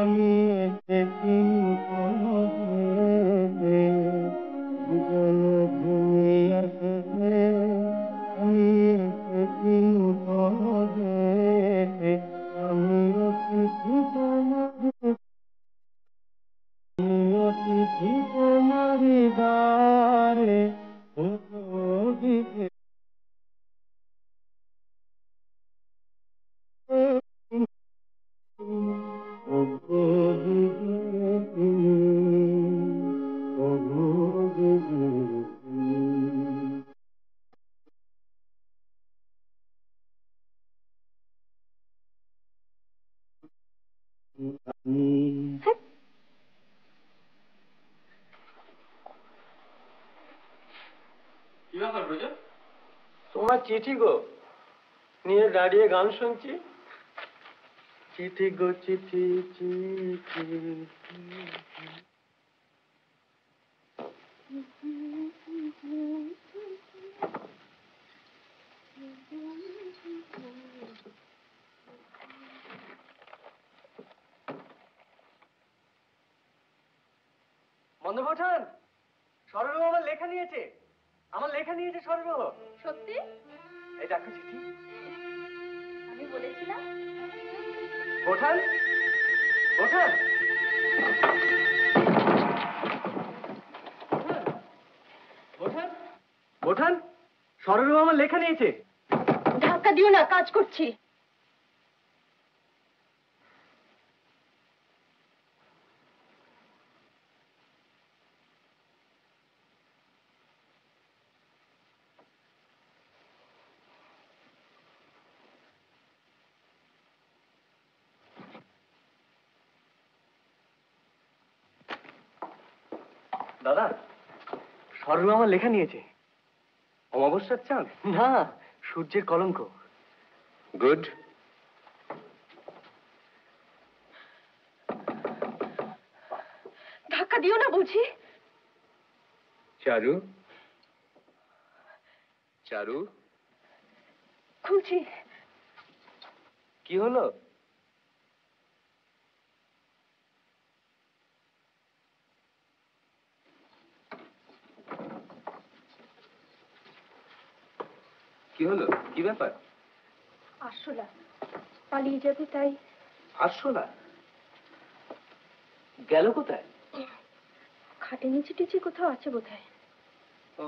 আমি এসেছি জন্মভূমি আমি এসেছি আমি অতিথি তোমারি দ্বারে কি ব্যাপার ব্রজ? তোমার চিঠি গো নিয়ে দাঁড়িয়ে গান শুনছি চিঠি গো চিঠি চিঠি বন্দ্যোপাধ্যায় সরল আমার লেখা নিয়েছে সরল সত্যি এই দেখো চিঠি আমি বলেছিলাম বোঠান বোঠান বোঠান বোঠান সরল আমার লেখা নিয়েছে ধাক্কা দিও না, কাজ করছি। দাদা সরল আমার লেখা নিয়েছে অমাবস্যার চাঁদ? না সূর্যের কলঙ্ক গুড। ধাক্কা দিও না বলছি। চারু, চারু, খুলছি। কি হলো? কি হলো? কি ব্যাপার? আরশোলা পালিয়ে যাবে তাই। আরশোলা গেল কোথায়? খাটে নিচে টিচে কোথাও আছে বোধহয়। ও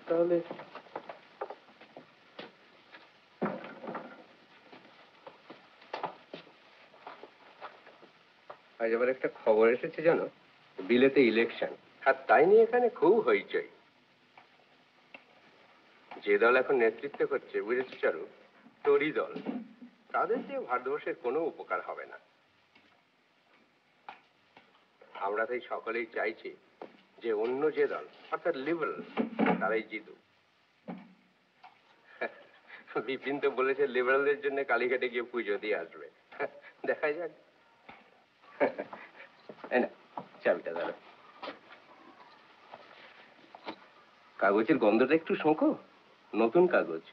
তাহলে আজ আবার একটা খবর এসেছে জানো, বিলেতে ইলেকশন, আর তাই নিয়ে এখানে খুব হইচই। যে দল এখন নেতৃত্ব করছে বুঝেছি চারু, তোরই দল, তাদের দিয়ে ভারতবর্ষের কোনো উপকার হবে না। আমরা তাই সকলেই চাইছি যে অন্য যে দল অর্থাৎ লিবারেল তারাই জিতুক। বিপিন তো বলেছে লিবারেলদের জন্য কালীঘাটে গিয়ে পুজো দিয়ে আসবে, দেখা যাক। এই না চাবিটা ধরো। কাগজের গন্ধটা একটু শোঁকো, নতুন কাগজ।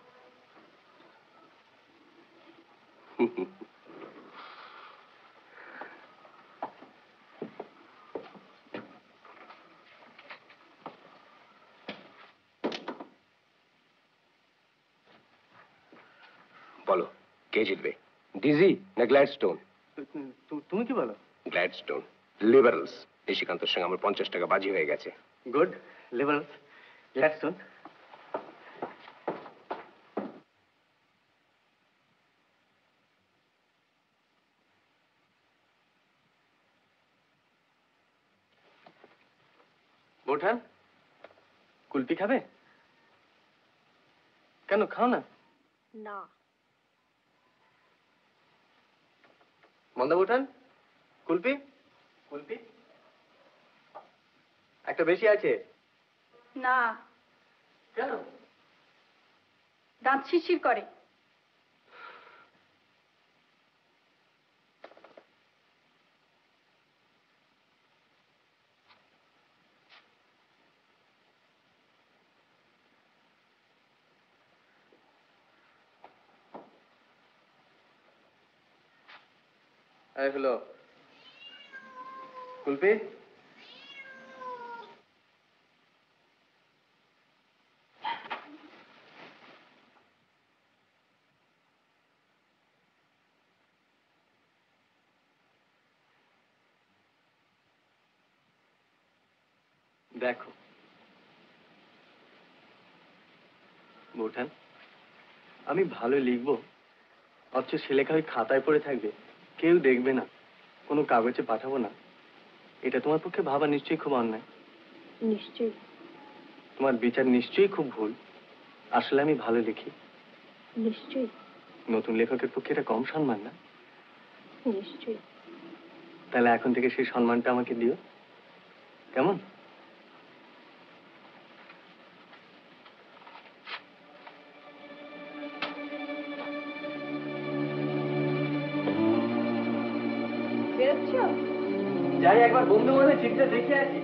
বলো কে জিতবে, ডিজি না গ্ল্যাডস্টোন? তুমি কি বলো? গ্ল্যাডস্টোন, লিবারেলস। নিশিকান্তর সঙ্গে আমার 50 টাকা বাজি হয়ে গেছে। Good liberal Gladstone. বোঠান কুলপি খাবে? কেন খাও না। না মন্দা বোঠান কুলপি কুলপি একটা বেশি আছে। না, কেন? দাঁত শিরশির করে। হ্যালো কুলপি, দেখো বৌঠান, আমি ভালো লিখবো অথচ সে লেখা ওই খাতায় পড়ে থাকবে, কেউ দেখবে না, কোনো কাগজে পাঠাবো না, এটা তোমার পক্ষে ভাবা নিশ্চয়ই খুব অন্যায়। নিশ্চয়ই। তোমার বিচার নিশ্চয়ই খুব ভুল। আসলে আমি ভালো লিখি। নিশ্চয়ই। নতুন লেখকের পক্ষে এটা কম সম্মান না? নিশ্চয়ই। তাহলে এখন থেকে সেই সম্মানটা আমাকে দিও, কেমন? বেরোচ্ছ? যাই একবার বন্ধু মনে চিঠটা দেখে আসি।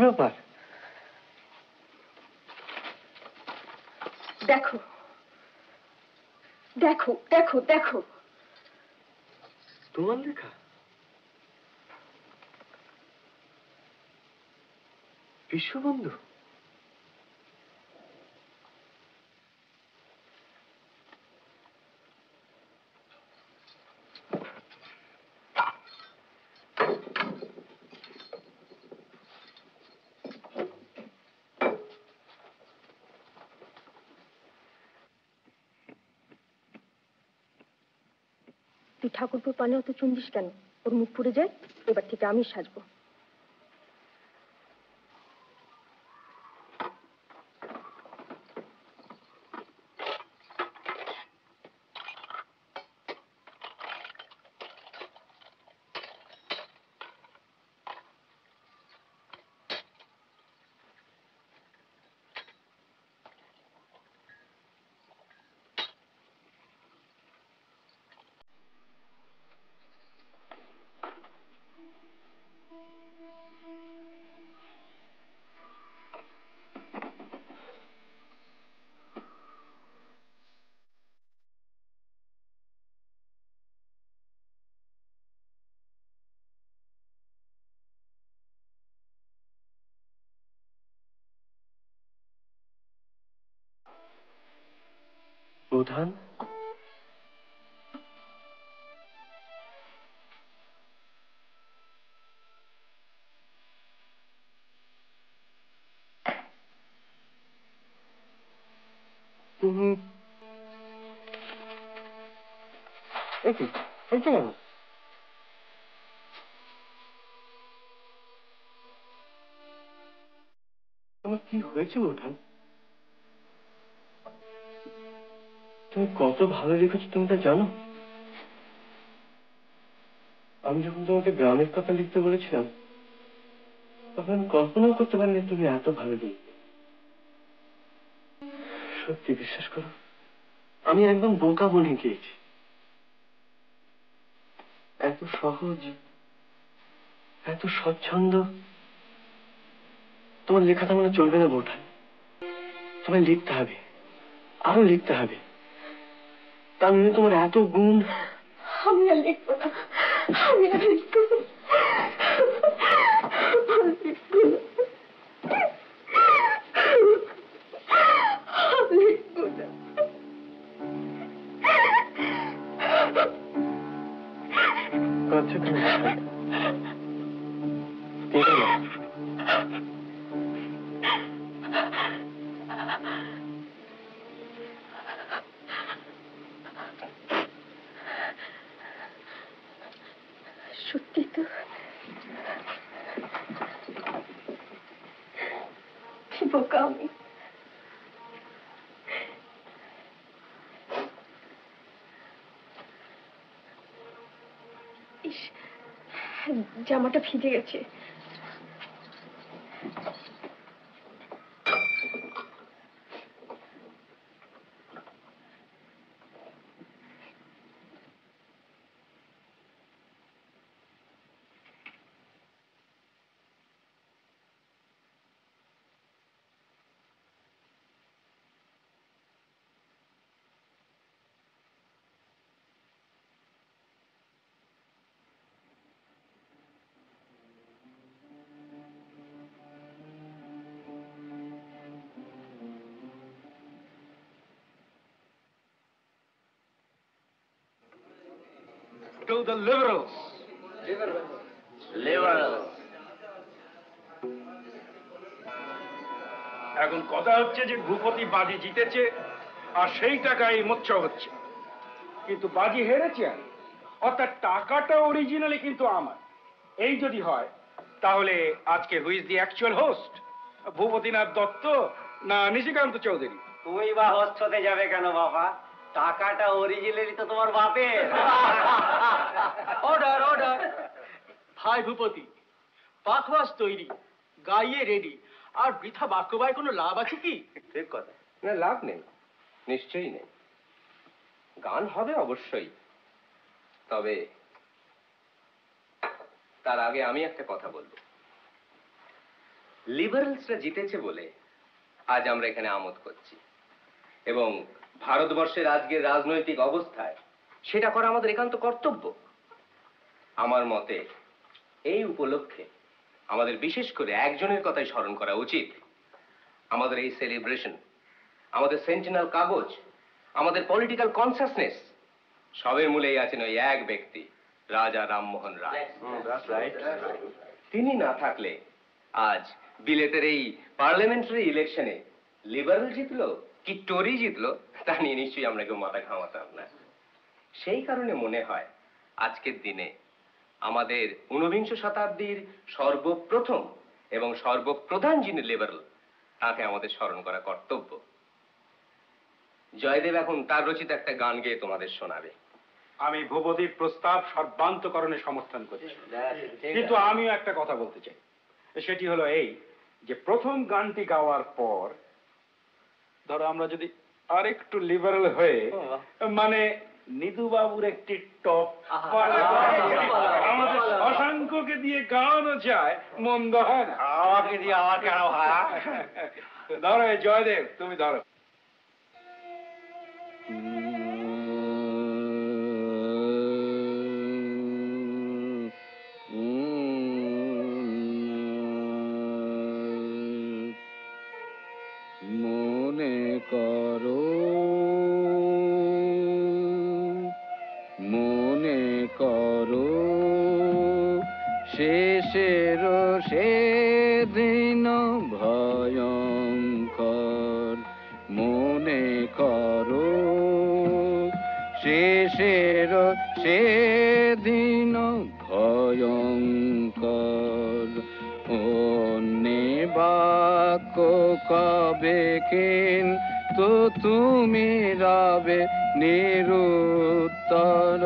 ব্যাপার? দেখো দেখো দেখো দেখো, তোমার লেখা? বিশ্ববন্ধু? তুই ঠাকুরপুর পানে অত চুন্দিস কেন? ওর মুখ পুড়ে যায়, এবার থেকে আমি সাজবো। প্রধান? তুমি কেন? তোমার কি হয়েছে প্রধান? তুমি কত ভালো লিখেছো তুমি তা জানো? আমি যখন তোমাকে গ্রামের কথা লিখতে বলেছিলাম তখন আমি কল্পনাও করতে পারিনি তুমি এত ভালো লিখবে। সত্যি বিশ্বাস করো, আমি একদম বোকা বনে গিয়েছি। এত সহজ, এত স্বচ্ছন্দ। তোমার লেখাটা মনে চলবে না বৌঠা, তোমায় লিখতে হবে, আরো লিখতে হবে। তার মানে তোমার এত গুণ। আমি আর লিখবো না, আমি আর লিখবো না। আমি লিখবো না। আমি লিখবো না। আচ্ছা কেন কেঁদো না। সত্যি তো, কি বোকা আমি। ইস, জামাটা ভিজে গেছে। To the liberals. লিবারেল। এখন কথা হচ্ছে যে ভূপতি বাজি জিতেছে আর সেই টাকায় মোচ্ছ হচ্ছে, কিন্তু বাজি হেরেছে আমি, অর্থাৎ টাকাটা অরিজিনালি কিন্তু আমার। এই যদি হয় তাহলে আজকে হুই is the actual host, Bhupatinath Dutta না নিশিকান্ত চৌধুরী? তুমি বা হোস্ট হতে যাবে কেন বাবা? টাকাটা অরিজিনালি তো তোমার বাপের। Order order. ভাই ভূপতি, পাখওয়াজ তৈরি, গাইয়ে রেডি, আর বৃথা বাক্য বায় কোনো লাভ আছে কি? ঠিক কথা। না, লাভ নেই, নিশ্চয়ই নেই। গান হবে অবশ্যই, তবে তার আগে আমি একটা কথা বলবো। লিবারেলসরা জিতেছে বলে আজ আমরা এখানে আমোদ করছি, এবং ভারতবর্ষের আজকের রাজনৈতিক অবস্থায় সেটা করা আমাদের একান্ত কর্তব্য। আমার মতে এই উপলক্ষে আমাদের বিশেষ করে একজনের কথাই স্মরণ করা উচিত। আমাদের এই সেলিব্রেশন, আমাদের সেন্টিনাল কাগজ, আমাদের পলিটিক্যাল কনসাসনেস, সবের মূলেই আছেন ওই এক ব্যক্তি, রাজা রামমোহন রায়। তিনি না থাকলে আজ বিলেতের এই পার্লামেন্টারি ইলেকশনে লিবারেল জিতলো কি টোরি জিতলো তা নিয়ে নিশ্চয়ই আমরা কেউ মাথা ঘামাতাম না। সেই কারণে মনে হয় আজকের দিনে আমাদের ঊনবিংশ শতাব্দীর সর্বপ্রথম এবং সর্বপ্রধান যিনি লিবারেল, তাকে আমাদের স্মরণ করা কর্তব্য। জয়দেব এখন তার রচিত একটা গান গেয়ে তোমাদের শোনাবে। আমি ভূপতির প্রস্তাব সর্বান্তকরণে সমর্থন করছি, কিন্তু আমিও একটা কথা বলতে চাই। সেটি হলো এই যে প্রথম গানটি গাওয়ার পর ধরো আমরা যদি আরেকটু লিবারেল হয়ে, মানে নিধু বাবুর একটি টপ আমাদের শশাঙ্ককে দিয়ে গাওয়ানো যায়, মন্দ হয় না। আমাকে দিয়ে আমার কেন ভাই? ধরো এই জয়দেব, তুমি ধরো। মনে করো, মনে করো, শেষের সেদিন ভয়ঙ্কর। মনে করো, শেষের সেদিন ভয়ঙ্কর। অন্যে বাক্য কবে কিন্তু তুমি রবে নিরুত্তর।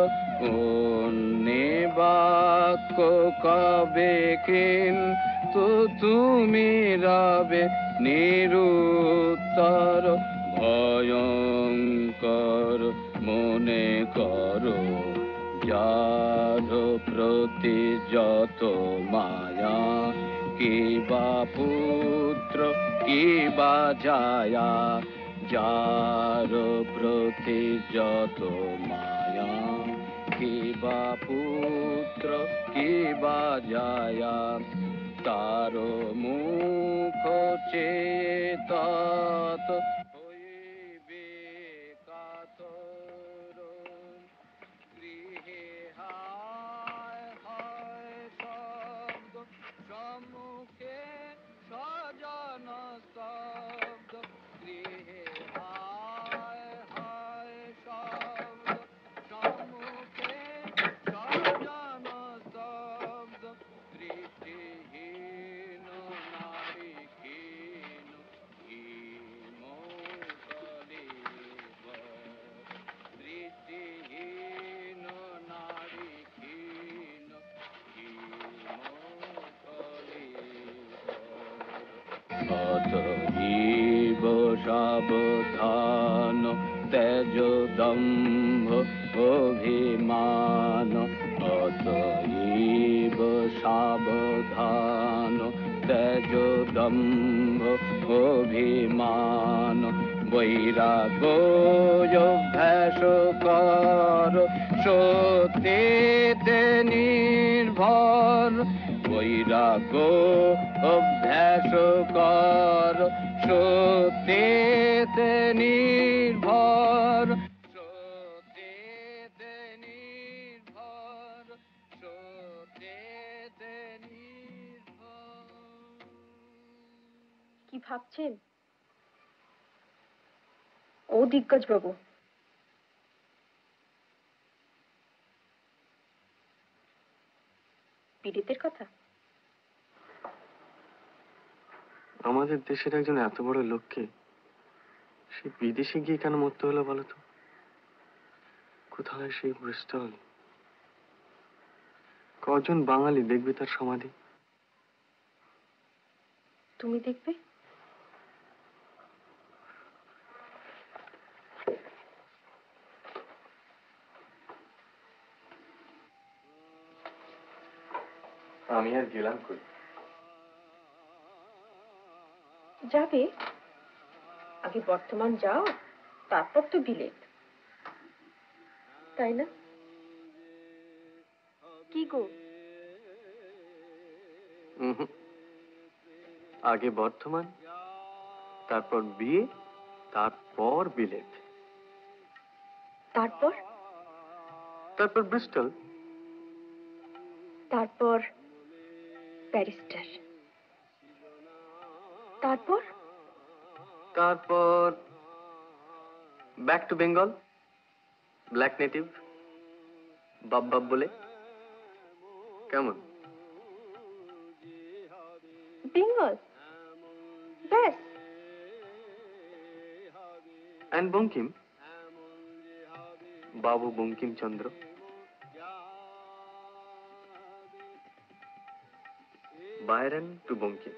অন্যে বাক্য কবে কিন্তু তুমি রবে নিরুত্তর। ভয়ঙ্কর মনে করো, যার প্রতি যত মায়া, কি বা পুত্র কি বা জায়া। যার প্রতি যত মায়া, কি বা পুত্র কি বা জায়া। তার মুখ চেয়ে তত হইবে কাতর। গৃহে হায় হায় শব্দ, সম্মুখে স্বজন স্তব্ধ। গৃহে হায় হায় শব্দ, সম্মুখে স্বজন স্তব্ধ। দৃষ্টিহীন নারী ক্ষীণ, হিমকলিব। দৃষ্টিহীন নারী ক্ষীণ, হিমকলিব। অতএব সাবধান, তেজ দম্ভ অভিমান। অতএব সাবধান, তেজ দম্ভ অভিমান। বৈরাগ্য অভ্যাস কর, সত্যেতে নির্ভর। বৈরাগ্য অভ্যাস কর, সত্যেতে নির্ভর। সত্যেতে নির্ভর, সত্যেতে নির্ভর। কি ভাবছেন ও দিগ্গজ বাবু? পীড়িতের কথা? আমাদের দেশের একজন এত বড় লোককে সে বিদেশে গিয়ে কেন মরতে হলো বলো তো? কোথায় সেই ব্রিস্টল? কজন বাঙালি দেখবে তার সমাধি? তুমি দেখবে? আমি আর গেলাম কই? যাবে, আগে বর্ধমান যাও, তারপর তো বিলেত, তাই না? কি গো? আগে বর্ধমান, তারপর বিয়ে, তারপর বিলেত, তারপর? তারপর ব্রিস্টল, তারপর ব্যারিস্টার, তারপর? তারপর back to Bengal, black native, বাব বাব বলে। কেমন? বেঙ্গল, ব্যাস। And Bankim, babu Bankimchandra. Byron to Bankim.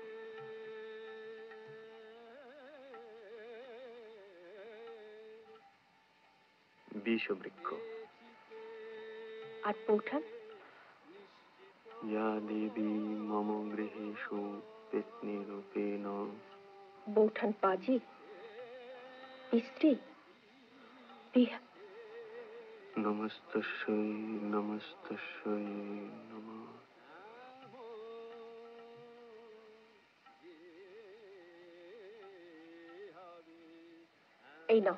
Bishabriksha. আর পৌঠান? ইয়া দেবী মম গৃহেষু পেত্নীরূপেণ। বৌঠান পাজি, স্ত্রী, বিহা। নমস্তস্যৈ নমস্তস্যৈ নমঃ। এই নাও।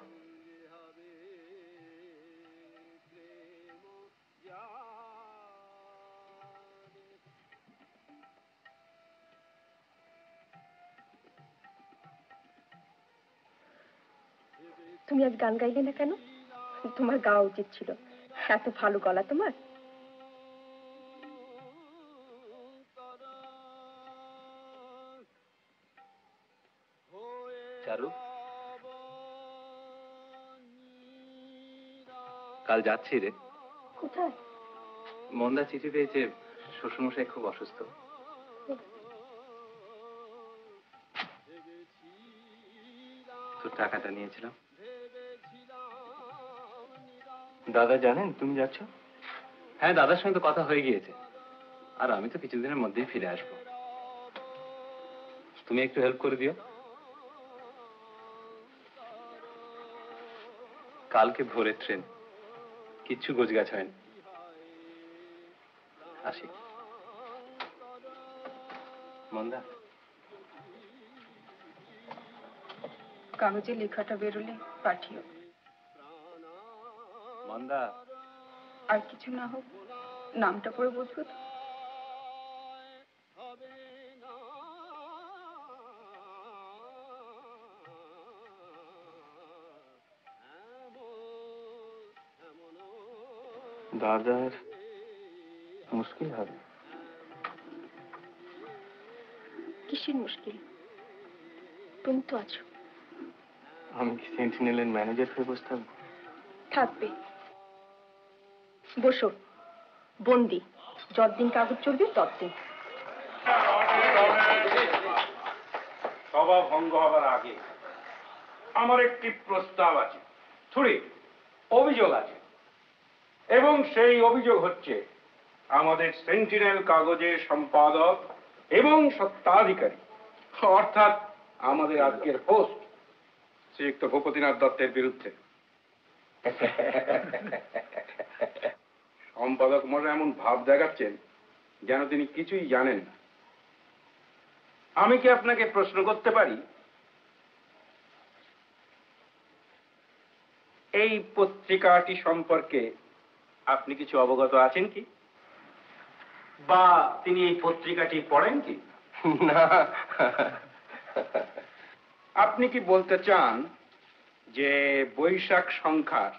তুমি আজ গান গাইলে না কেন? তোমার গাওয়া উচিত ছিল, এত ভালো গলা তোমার। চারু, কাল যাচ্ছি রে। কোথায়? মন্দা চিঠি পেয়েছে, শ্বশুরমশাই খুব অসুস্থ। তোর টাকাটা নিয়েছিলাম। দাদা জানেন তুমি যাচ্ছ? হ্যাঁ, দাদার সঙ্গে তো কথা হয়ে গিয়েছে, আর আমি তো কিছুদিনের মধ্যেই ফিরে আসবো। তুমি একটু হেল্প করে দিও। কালকে ভোরে ট্রেন, কিচ্ছু গোছগাছ হয়নি। আসি। মন্দা, কাগজে লেখাটা বেরোলে পাঠিও। মন্দা। আর কিছু না হোক, নামটা পড়ে বসবো তো। দাদার মুশকিল হবে। কিসের মুশকিল? তুমি তো আছো। আমি কি সেন্টিনেলের ম্যানেজার হয়ে বসে থাকবো? থাকবে, বসো। বন্দি, যতদিন কাগজ চলবে ততদিন। সভা ভঙ্গ হবার আগে আমার একটি প্রস্তাব আছে, থুড়ি অভিযোগ আছে, এবং সেই অভিযোগ হচ্ছে আমাদের সেন্টিনেল কাগজের সম্পাদক এবং সত্ত্বাধিকারী, অর্থাৎ আমাদের আজকের হোস্ট শ্রীযুক্ত ভূপতিনাথ দত্তের বিরুদ্ধে। সম্পাদক মশাই এমন ভাব দেখাচ্ছেন যেন তিনি কিছুই জানেন না। আমি কি আপনাকে প্রশ্ন করতে পারি, এই পত্রিকাটি সম্পর্কে আপনি কিছু অবগত আছেন কি, বা তিনি এই পত্রিকাটি পড়েন কি? না। আপনি কি বলতে চান যে বৈশাখ সংখ্যার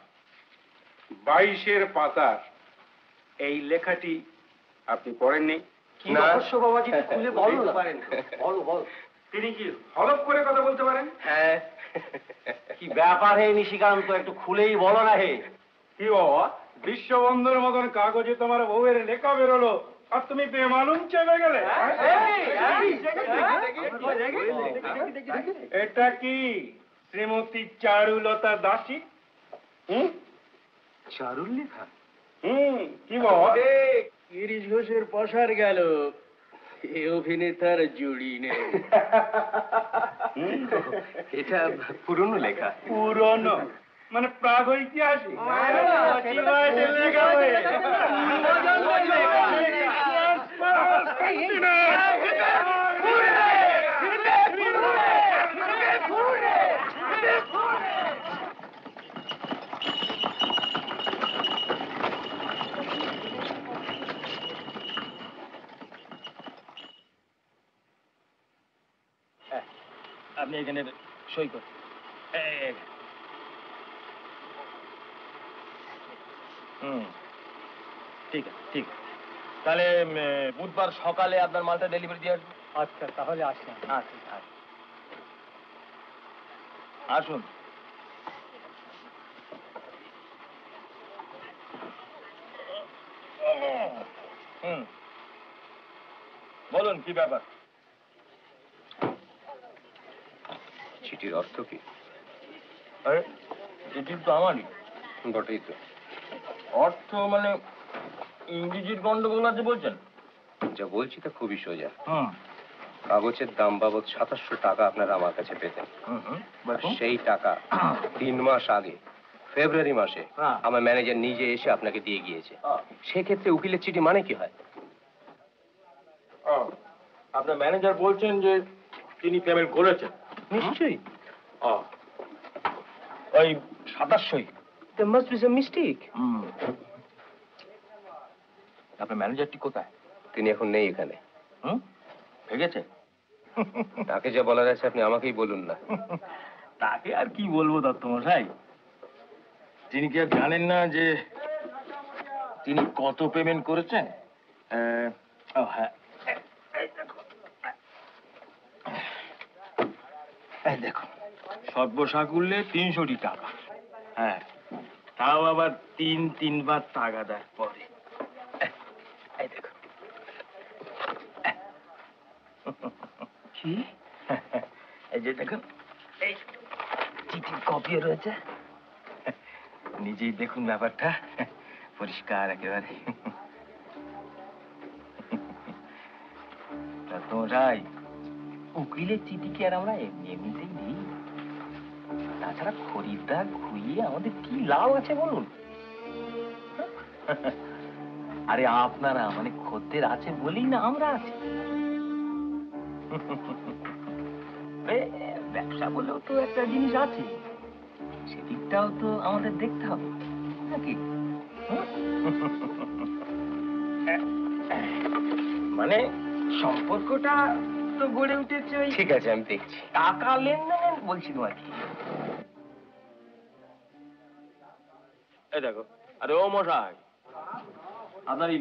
22-এর পাতার এই লেখাটি আপনি পড়েননি? কি রহস্য বাবাজি, খুলে বলো না। বলো বলো। তিনি কি হলফ করে কথা বলতে পারেন? হ্যাঁ। কি ব্যাপার হে নিশিকান্ত, একটু খুলেই বলো না হে। কি বাবা, বিশ্ববন্ধুর মতন কাগজে তোমার বউয়ের লেখা বেরোলো আর তুমি বেমালুম চেপে গেলে? এটা কি শ্রীমতী চারুলতা দাসী? চারুর লেখা? কি বাবা? গিরিশ ঘোষের পসার গেল, এ অভিনেতার জুড়ি নেই। এটা পুরনো লেখা। পুরনো মানে প্রাগ ঐতিহাসিক। আপনি এখানে সই করুন। ঠিক আছে, ঠিক আছে। তাহলে বুধবার সকালে আপনার মালটা ডেলিভারি দিয়ে আসবো। আচ্ছা, তাহলে আসুন। আচ্ছা, আসুন। বলুন কি ব্যাপার? চিঠির অর্থ কি? আরে চিঠি তো আমারই। বটেই তো। অর্থ মানে ইংরেজির গন্ডগোল আছে বলছেন? যা বলছি তা খুবই সোজা। হুম কাগজের দাম বাবদ 2700 টাকা আপনারা আমার কাছে পেতেন। আর সেই টাকা 3 মাস আগে ফেব্রুয়ারি মাসে আমার ম্যানেজার নিজে এসে আপনাকে দিয়ে গিয়েছে। সেক্ষেত্রে উকিলের চিঠি মানে কি হয়? আপনার ম্যানেজার বলছেন যে তিনি পেমেন্ট করেছেন। নিশ্চয়ই। ওই 2700। There must be some mistake. আপনার ম্যানেজারটি কোথায়? তিনি এখন নেই এখানে। ভেগেছে? তাকে যা বলার আছে আপনি আমাকেই বলুন না। তাকে আর কি বলবো দত্তমশাই? তিনি কি আর জানেন না যে তিনি কত পেমেন্ট করেছেন? হ্যাঁ, এই দেখুন, সর্বসাকুল্যে 300 টাকা। হ্যাঁ, তাও আবার তিনবার তাগাদার পরে। এই দেখুন। কি? এই যে দেখুন, এই চিঠির কপিও রয়েছে। নিজেই দেখুন ব্যাপারটা, পরিষ্কার একেবারে। দত্তমশাই, উকিলের চিঠি কি আর আমরা এমনিতেই দিই? তাছাড়া খরিদ্দার ঘুরিয়ে আমাদের কি লাভ আছে বলুন? আরে আপনারা মানে খদ্দের আছে বলেই না আমরা আছি। ব্যবসা বলেও তো একটা জিনিস আছে, সেদিকটাও তো আমাদের দেখতে হবে নাকি? মানে সম্পর্কটা তো গড়ে উঠেছে ওই ঠিক আছে, আমি দেখছি। টাকা লেনদেন বলছিলাম আর কি। এই দেখো, আরে ও মশাই, আপনার এই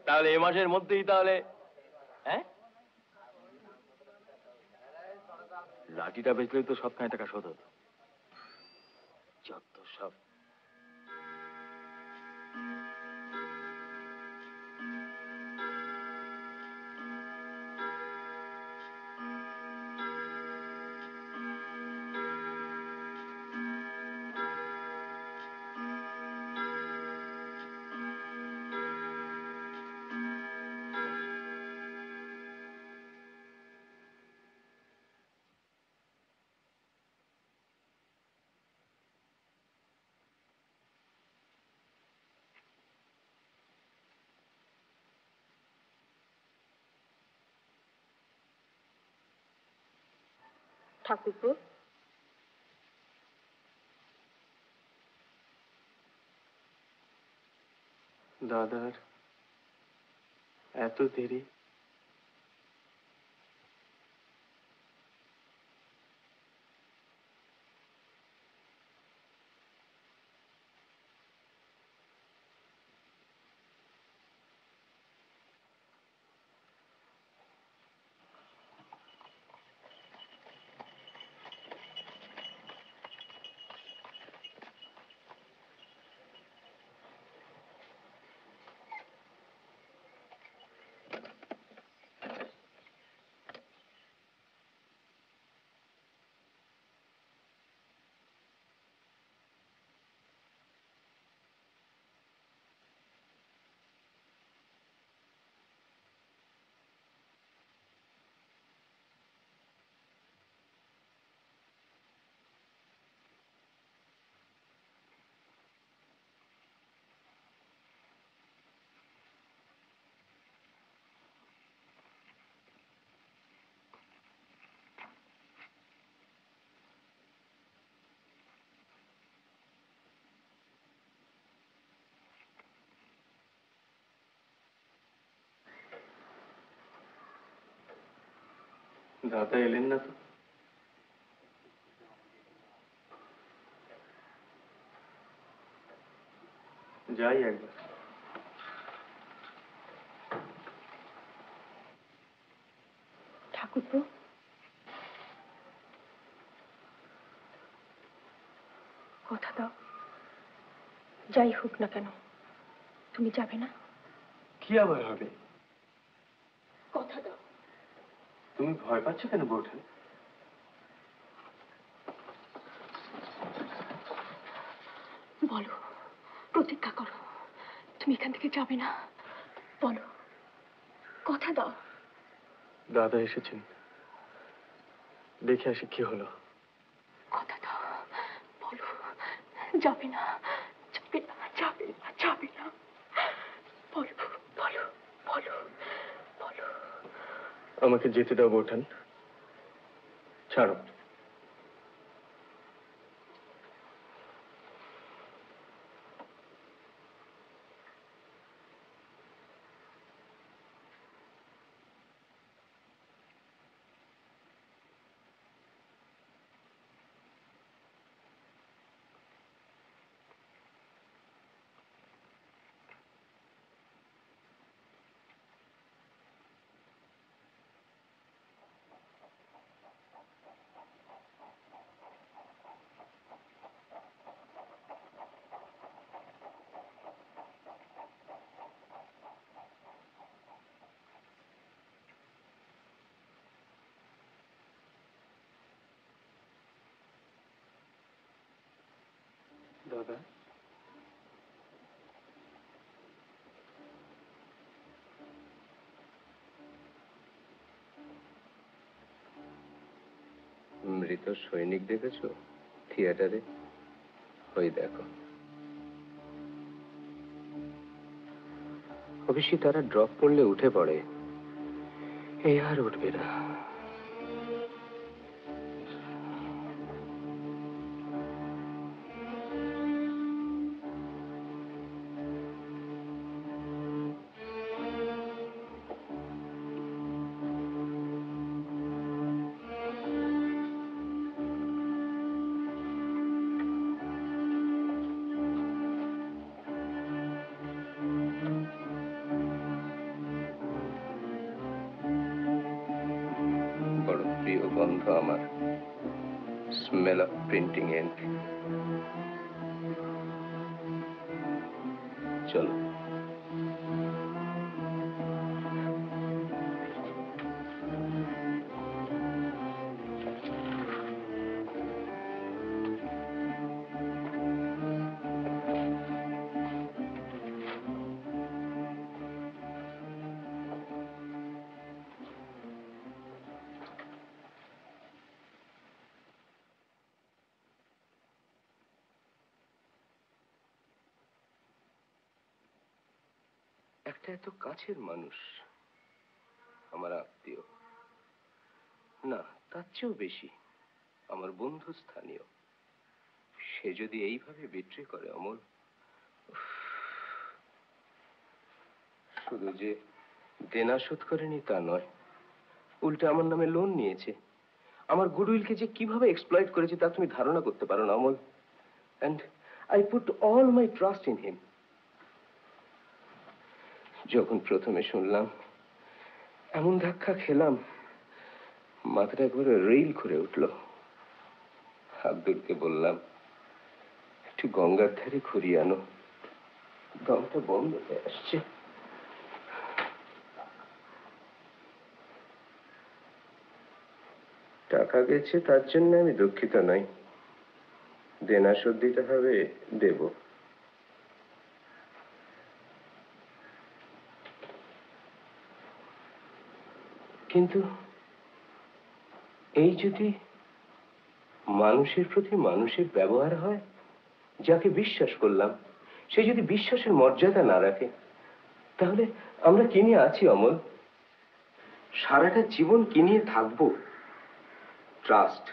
তাহলে এ মাসের মধ্যেই তাহলে, হ্যাঁ, লাঠিটা বেচলেই তো সবখানে টাকা শোধ হতো। যত সব। ঠাকুরপো, দাদার এত দেরি? দাদা এলেন না তো? যাই একবার। ঠাকুরপো, কথা দাও, যাই হোক না কেন তুমি যাবে না? কি আবার হবে? কথা দাও। তুমি ভয় পাচ্ছ কেন বৌঠান? বলো, প্রতিজ্ঞা করো, তুমি এখান থেকে যাবে না। বলো, কথা দাও। দাদা এসেছেন, দেখে আসি কি হলো। কথা দাও, বলো, যাবে না, যাবে না, যাবে না, যাবে না। বলো, বলো, বলো, বলো। আমাকে যেতে দাও বৌঠান, ছাড়ো। দাদা, মৃত সৈনিক দেখেছো থিয়েটারে? ওই দেখো, অবশ্যই তারা ড্রপ পড়লে উঠে পড়ে, এই আর উঠবে না। বড় প্রিয় গন্ধ আমার, স্মেল অফ প্রিন্টিং ইঙ্ক। চলো। একটা এত কাছের মানুষ, আমার আত্মীয় না, তার চেয়েও বেশি আমার বন্ধু স্থানীয়, সে যদি এইভাবে বিট্রে করে অমল, শুধু যে দেনা শোধ করেনি তা নয়, উল্টে আমার নামে লোন নিয়েছে। আমার গুডউইলকে যে কিভাবে এক্সপ্লয়েট করেছে তা তুমি ধারণা করতে পারো না Amal. And I put all my trust in him. যখন প্রথমে শুনলাম, এমন ধাক্কা খেলাম, মাথাটা একবারে রেইল করে উঠল। আব্দুলকে বললাম, একটু গঙ্গার ধারে ঘুরিয়ে আনো, দমটা বন্ধ হয়ে আসছে। টাকা গেছে তার জন্য আমি দুঃখিত নই, দেনা শোধ দিতে হবে, দেব। কিন্তু এই যদি মানুষের প্রতি মানুষের ব্যবহার হয়, যাকে বিশ্বাস করলাম সে যদি বিশ্বাসের মর্যাদা না রাখে, তাহলে আমরা কি নিয়ে আছি অমল? সারাটা জীবন কি নিয়ে থাকবো? ট্রাস্ট,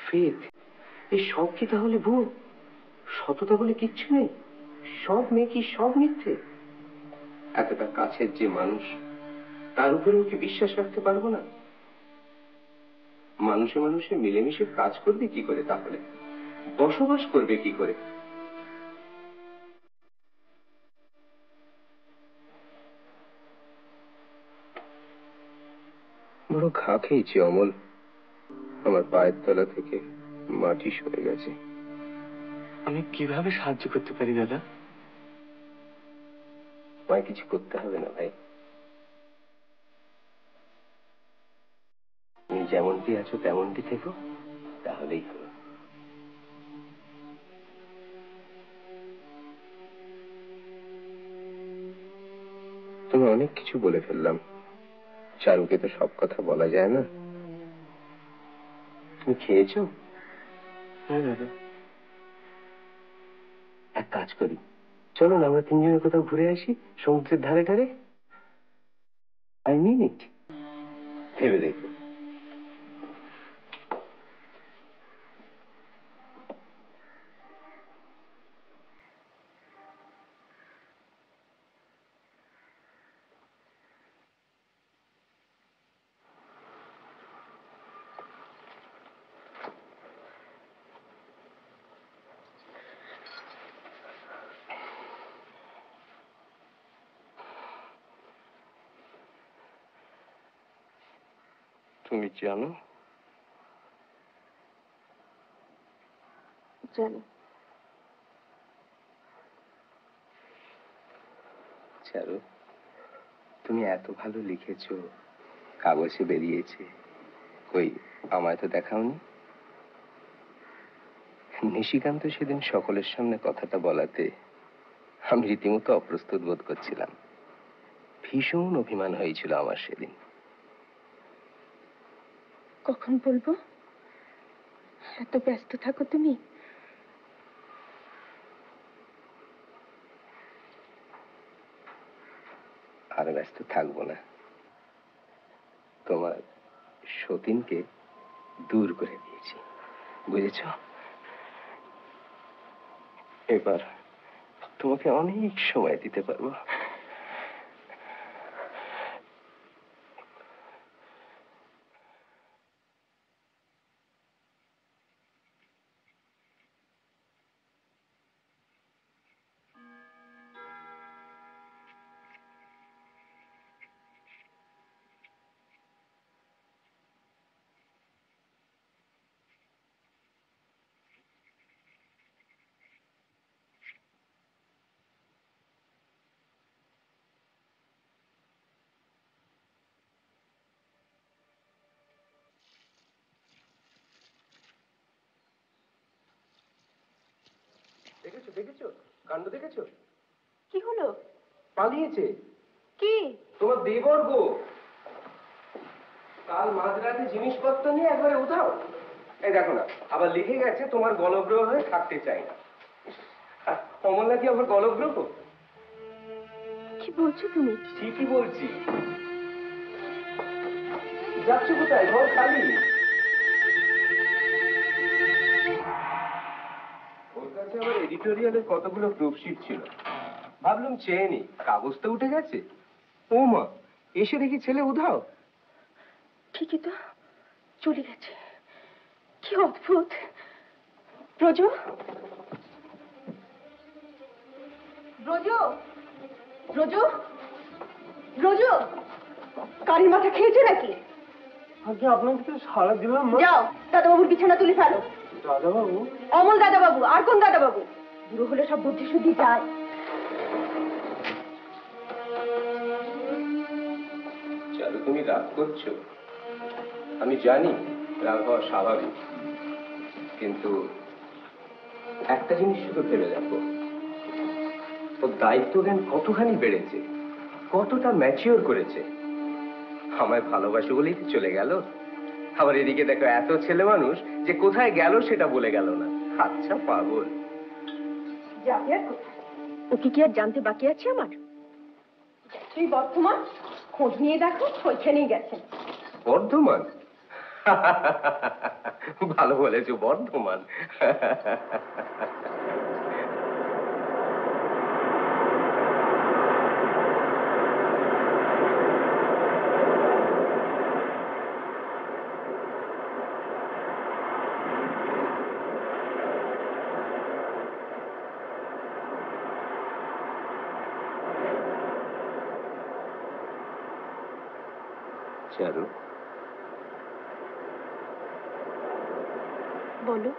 ফেথ, এই সব কি তাহলে ভুল? সততা বলে কিচ্ছু নেই? সব মেকি, সব মিথ্যে? এতটা কাছের যে মানুষ, তার উপরেও কি বিশ্বাস রাখতে পারবো না? মানুষে মানুষে মিলেমিশে কাজ করবে কি করে, তাহলে বসবাস করবে কি করে? বড় ঘা খেয়েছি অমল, আমার পায়ের তলা থেকে মাটি সরে গেছে। আমি কিভাবে সাহায্য করতে পারি দাদা? আমায় কিছু করতে হবে না ভাই, তুমি যেমনটি আছো তেমনটি থেকো, তাহলেই হলো। তুমি অনেক কিছু বলে ফেললাম, চারুকে তো সব কথা বলা যায় না। তুমি খেয়েছো? হ্যাঁ দাদা। এক কাজ করি, চলো না আমরা তিনজনে কোথাও ঘুরে আসি, সমুদ্রের ধারে ধারে। আই মিন ইট, ভেবে দেখো। তুমি জানো? জানি। চারু, তুমি এত ভালো লিখেছো, কাগজে বেরিয়েছে, কই আমায় তো দেখাওনি। নিশিকান্ত সেদিন সকলের সামনে কথাটা বলাতে আমি রীতিমতো অপ্রস্তুত বোধ করছিলাম। ভীষণ অভিমান হয়েছিল আমার সেদিন। কখন বলবো? এত ব্যস্ত থাকো তুমি। আর ব্যস্ত থাকবো না, তোমার সতীনকে দূর করে দিয়েছি, বুঝেছ? এবার তোমাকে অনেক সময় দিতে পারবো। দেখেছো দেখেছো কাণ্ড দেখেছো? কি হলো? পালিয়েছে। কি? তোমার দেবর গো, কাল মাঝরাতে জিনিসপত্র নিয়ে একবারে উধাও। এই দেখো না, আবার লিখে গেছে তোমার গলগ্রহ হয়ে থাকতে চাই না। অমল নাকি আবার গলগ্রহ? কি বলছো তুমি? ঠিকই বলছি। যাচ্ছ কোথায়? ঘর খালি। ওর কাছে আমার এডিটোরিয়ালের কতগুলো প্রুফশিট ছিল, ভাবলাম চেয়ে নি, কাগজ তো উঠে গেছে। ও মা, এসে দেখি ছেলে উধাও। ঠিকই তো, চলে গেছে। কি অদ্ভুত। ব্রজ, ব্রজ, ব্রজ, ব্রজ, কারির মাথা খেয়েছে নাকি? আগে আপনাকে তো সারা দিলাম। যাও, দাদাবাবুর বিছানা তুলে ফেলো। দাদাবাবু? অমল দাদাবাবু, আর কোন দাদাবাবু? বুড়ো হলে সব বুদ্ধি শুদ্ধি যায়। চারু, তুমি রাগ করছো, আমি জানি রাগ হওয়া স্বাভাবিক, কিন্তু একটা জিনিস শুধু ভেবে দেখো, ওর দায়িত্ব জ্ঞান কতখানি বেড়েছে, কতটা ম্যাচিওর করেছে। আমায় ভালোবাসো বলেই তো চলে গেল। আবার এদিকে দেখো এত ছেলে মানুষ যে কোথায় গেল সেটা বলে গেল না। আচ্ছা পাগল। যাবে আর কোথায়? ওকে কি আর জানতে বাকি আছে আমার? তুই বর্ধমান, খোঁজ নিয়ে দেখো, ওইখানেই গেছেন। বর্ধমান? ভালো বলেছো, বর্ধমান। চারু, বলো।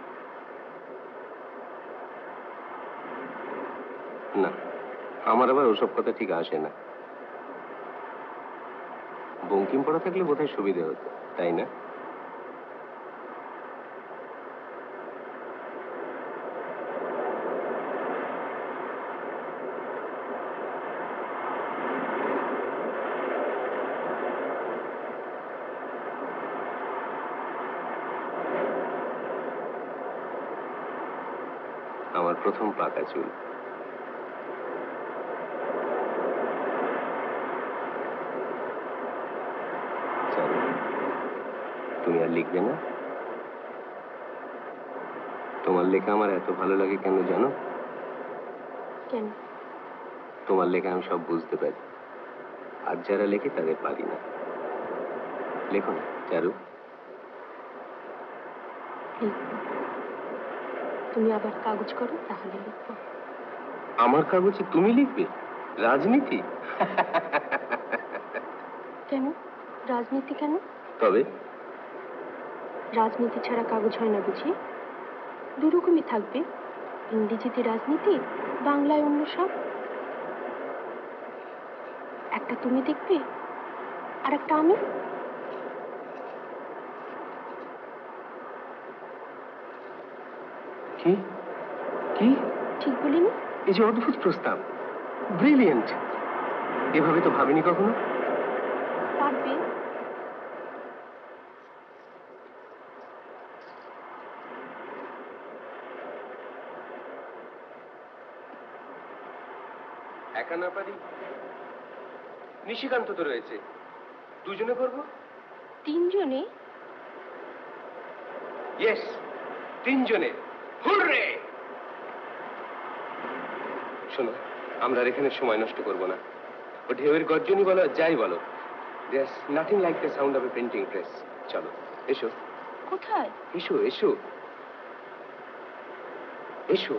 না, আমার আবার ওসব কথা ঠিক আসে না। বঙ্কিম পড়া থাকলে বোধহয় সুবিধে হতো, তাই না? আমার প্রথম পাকা চুল। চারু, তুমি আর লিখবে না? তোমার লেখা আমার এত ভালো লাগে কেন জানো? কেন? তোমার লেখা আমি সব বুঝতে পারি, আর যারা লেখে তাদের পারি না। লেখো না চারু। লিখবো। তুমি আবার কাগজ করো, তাহলে লিখবো। আমার কাগজে তুমি লিখবে? রাজনীতি? কেন রাজনীতি? কেন? তবে রাজনীতি ছাড়া কাগজ হয় না বুঝি? দুরকমই থাকবে, ইংরেজিতে রাজনীতি, বাংলায় অন্য সব। একটা তুমি দেখবে, আর একটা আমি। কি কি ঠিক বলিনি? এই যে অদ্ভুত প্রস্তাব, ব্রিলিয়েন্ট! এভাবে তো ভাবিনি কখনো। পারবে। একা না পারি, নিশিকান্ত তো রয়েছে, দুজনে করবো। তিনজনে? ইয়েস, তিনজনে। হুররে! শোনো, আমরা আর এখানে সময় নষ্ট করবো না। ও ঢেউয়ের গর্জনই বলো আর যাই বলো, there's nothing like the sound of a printing press. চলো, এসো। কোথায়? এসো এসো এসো।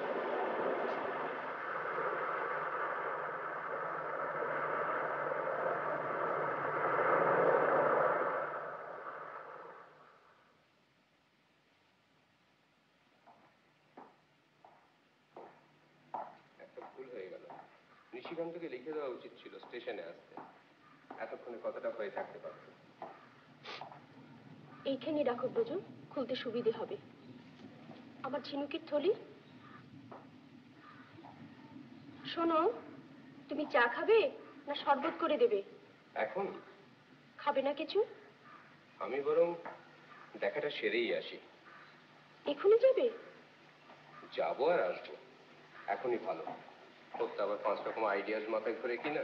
একটা ভুল হয়ে গেল, নিশিকান্তকে লিখে দেওয়া উচিত ছিল স্টেশনে আসতে, এতক্ষণে কথাটা হয়ে থাকতে পারত। এইখানে রাখো ব্রজ, খুলতে সুবিধে হবে। আমার ঝিনুকের থলি। শোনো, তুমি চা খাবে না শরবত করে দেবে? এখন খাবে না কিছু? আমি বরং দেখাটা সেরেই আসি। এখনই যাবে? যাবো আর আসবো, এখনই ভালো। ওর তো আবার 5 রকম আইডিয়াস মাথায় ঘুরে কিনা।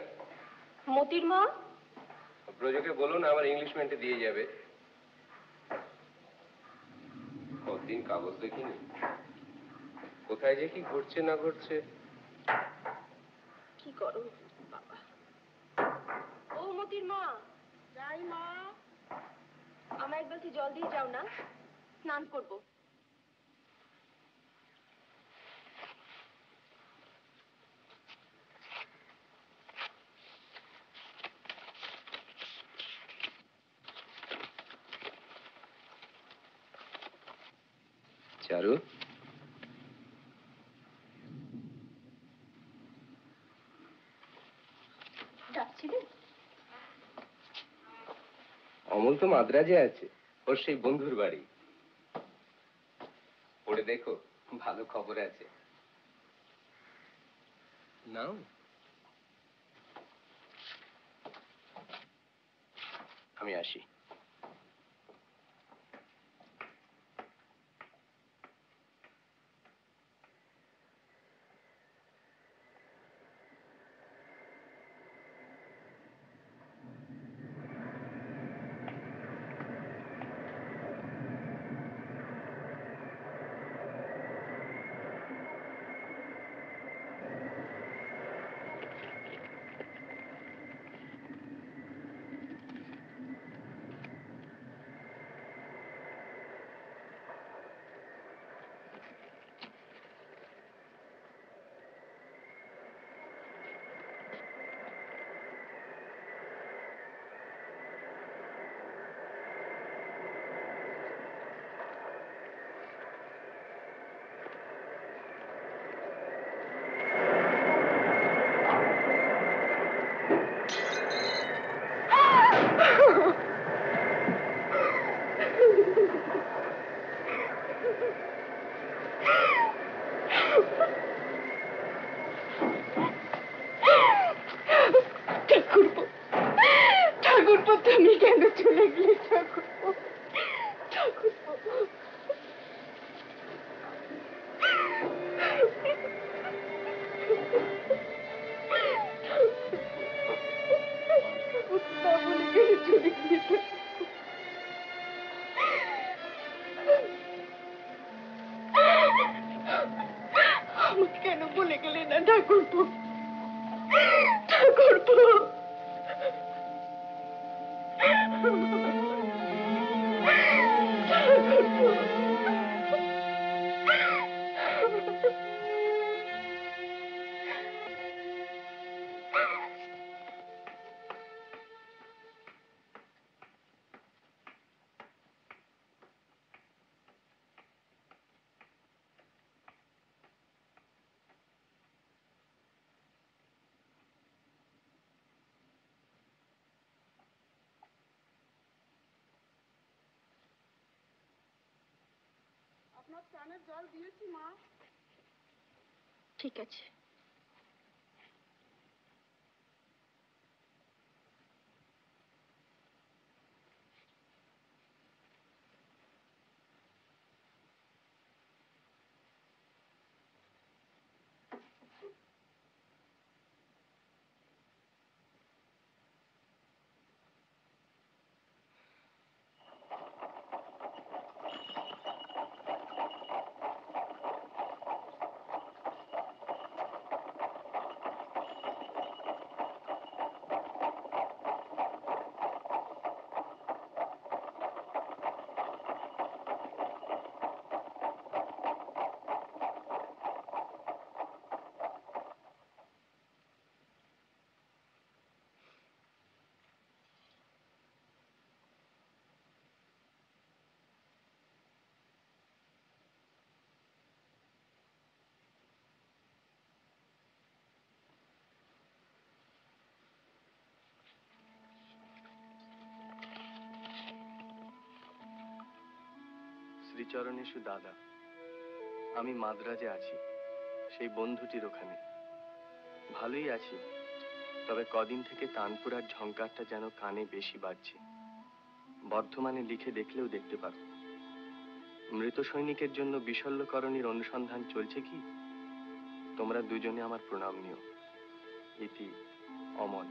মতির মা? ব্রজকে বলুন আমার ইংলিশমেন্টে দিয়ে যাবে। কতদিন কাগজ দেখিনি, কোথায় যে কি ঘটছে না ঘটছে। কি করো বাবা। ও মতির মা। যাই মা। আমার এক বালতি জল দিয়ে যাও না, স্নান করবো। চারু, ডাকছিলে? অমল তো মাদ্রাজে আছে, ওর সেই বন্ধুর বাড়ি। পড়ে দেখো, ভালো খবর আছে। নাও। আমি আসি। ভুলে গেলে না ঠাকুরপো? ঠাকুরপো ঠিক আছে। শ্রীচরণেশু দাদা, আমি মাদ্রাজে আছি, সেই বন্ধুটির ওখানে। ভালোই আছি, তবে কদিন থেকে তানপুরার ঝংকারটা যেন কানে বেশি বাজছে। বর্ধমানে লিখে দেখলেও দেখতে পারো। মৃত সৈনিকের জন্য বিশল্যকরণীর অনুসন্ধান চলছে কি? তোমরা দুজনে আমার প্রণাম নিও। ইতি অমল।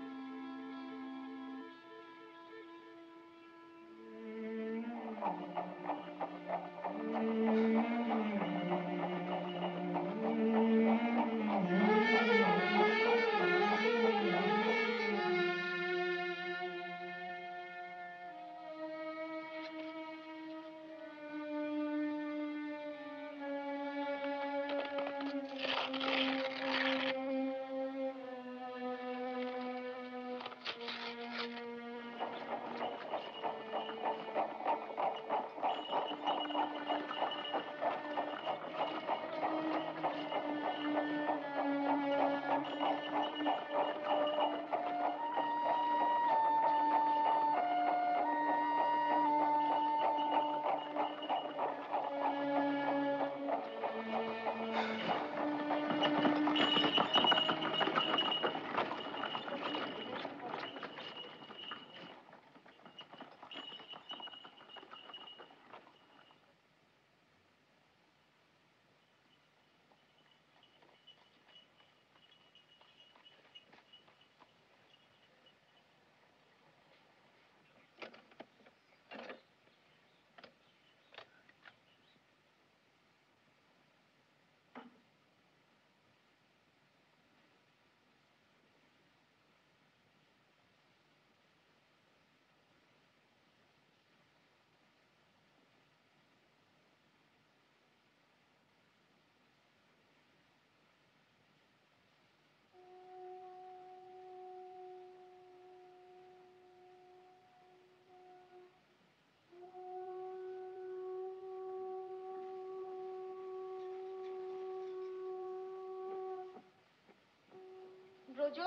ব্রজ,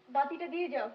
বাতিটা দিয়ে যাও।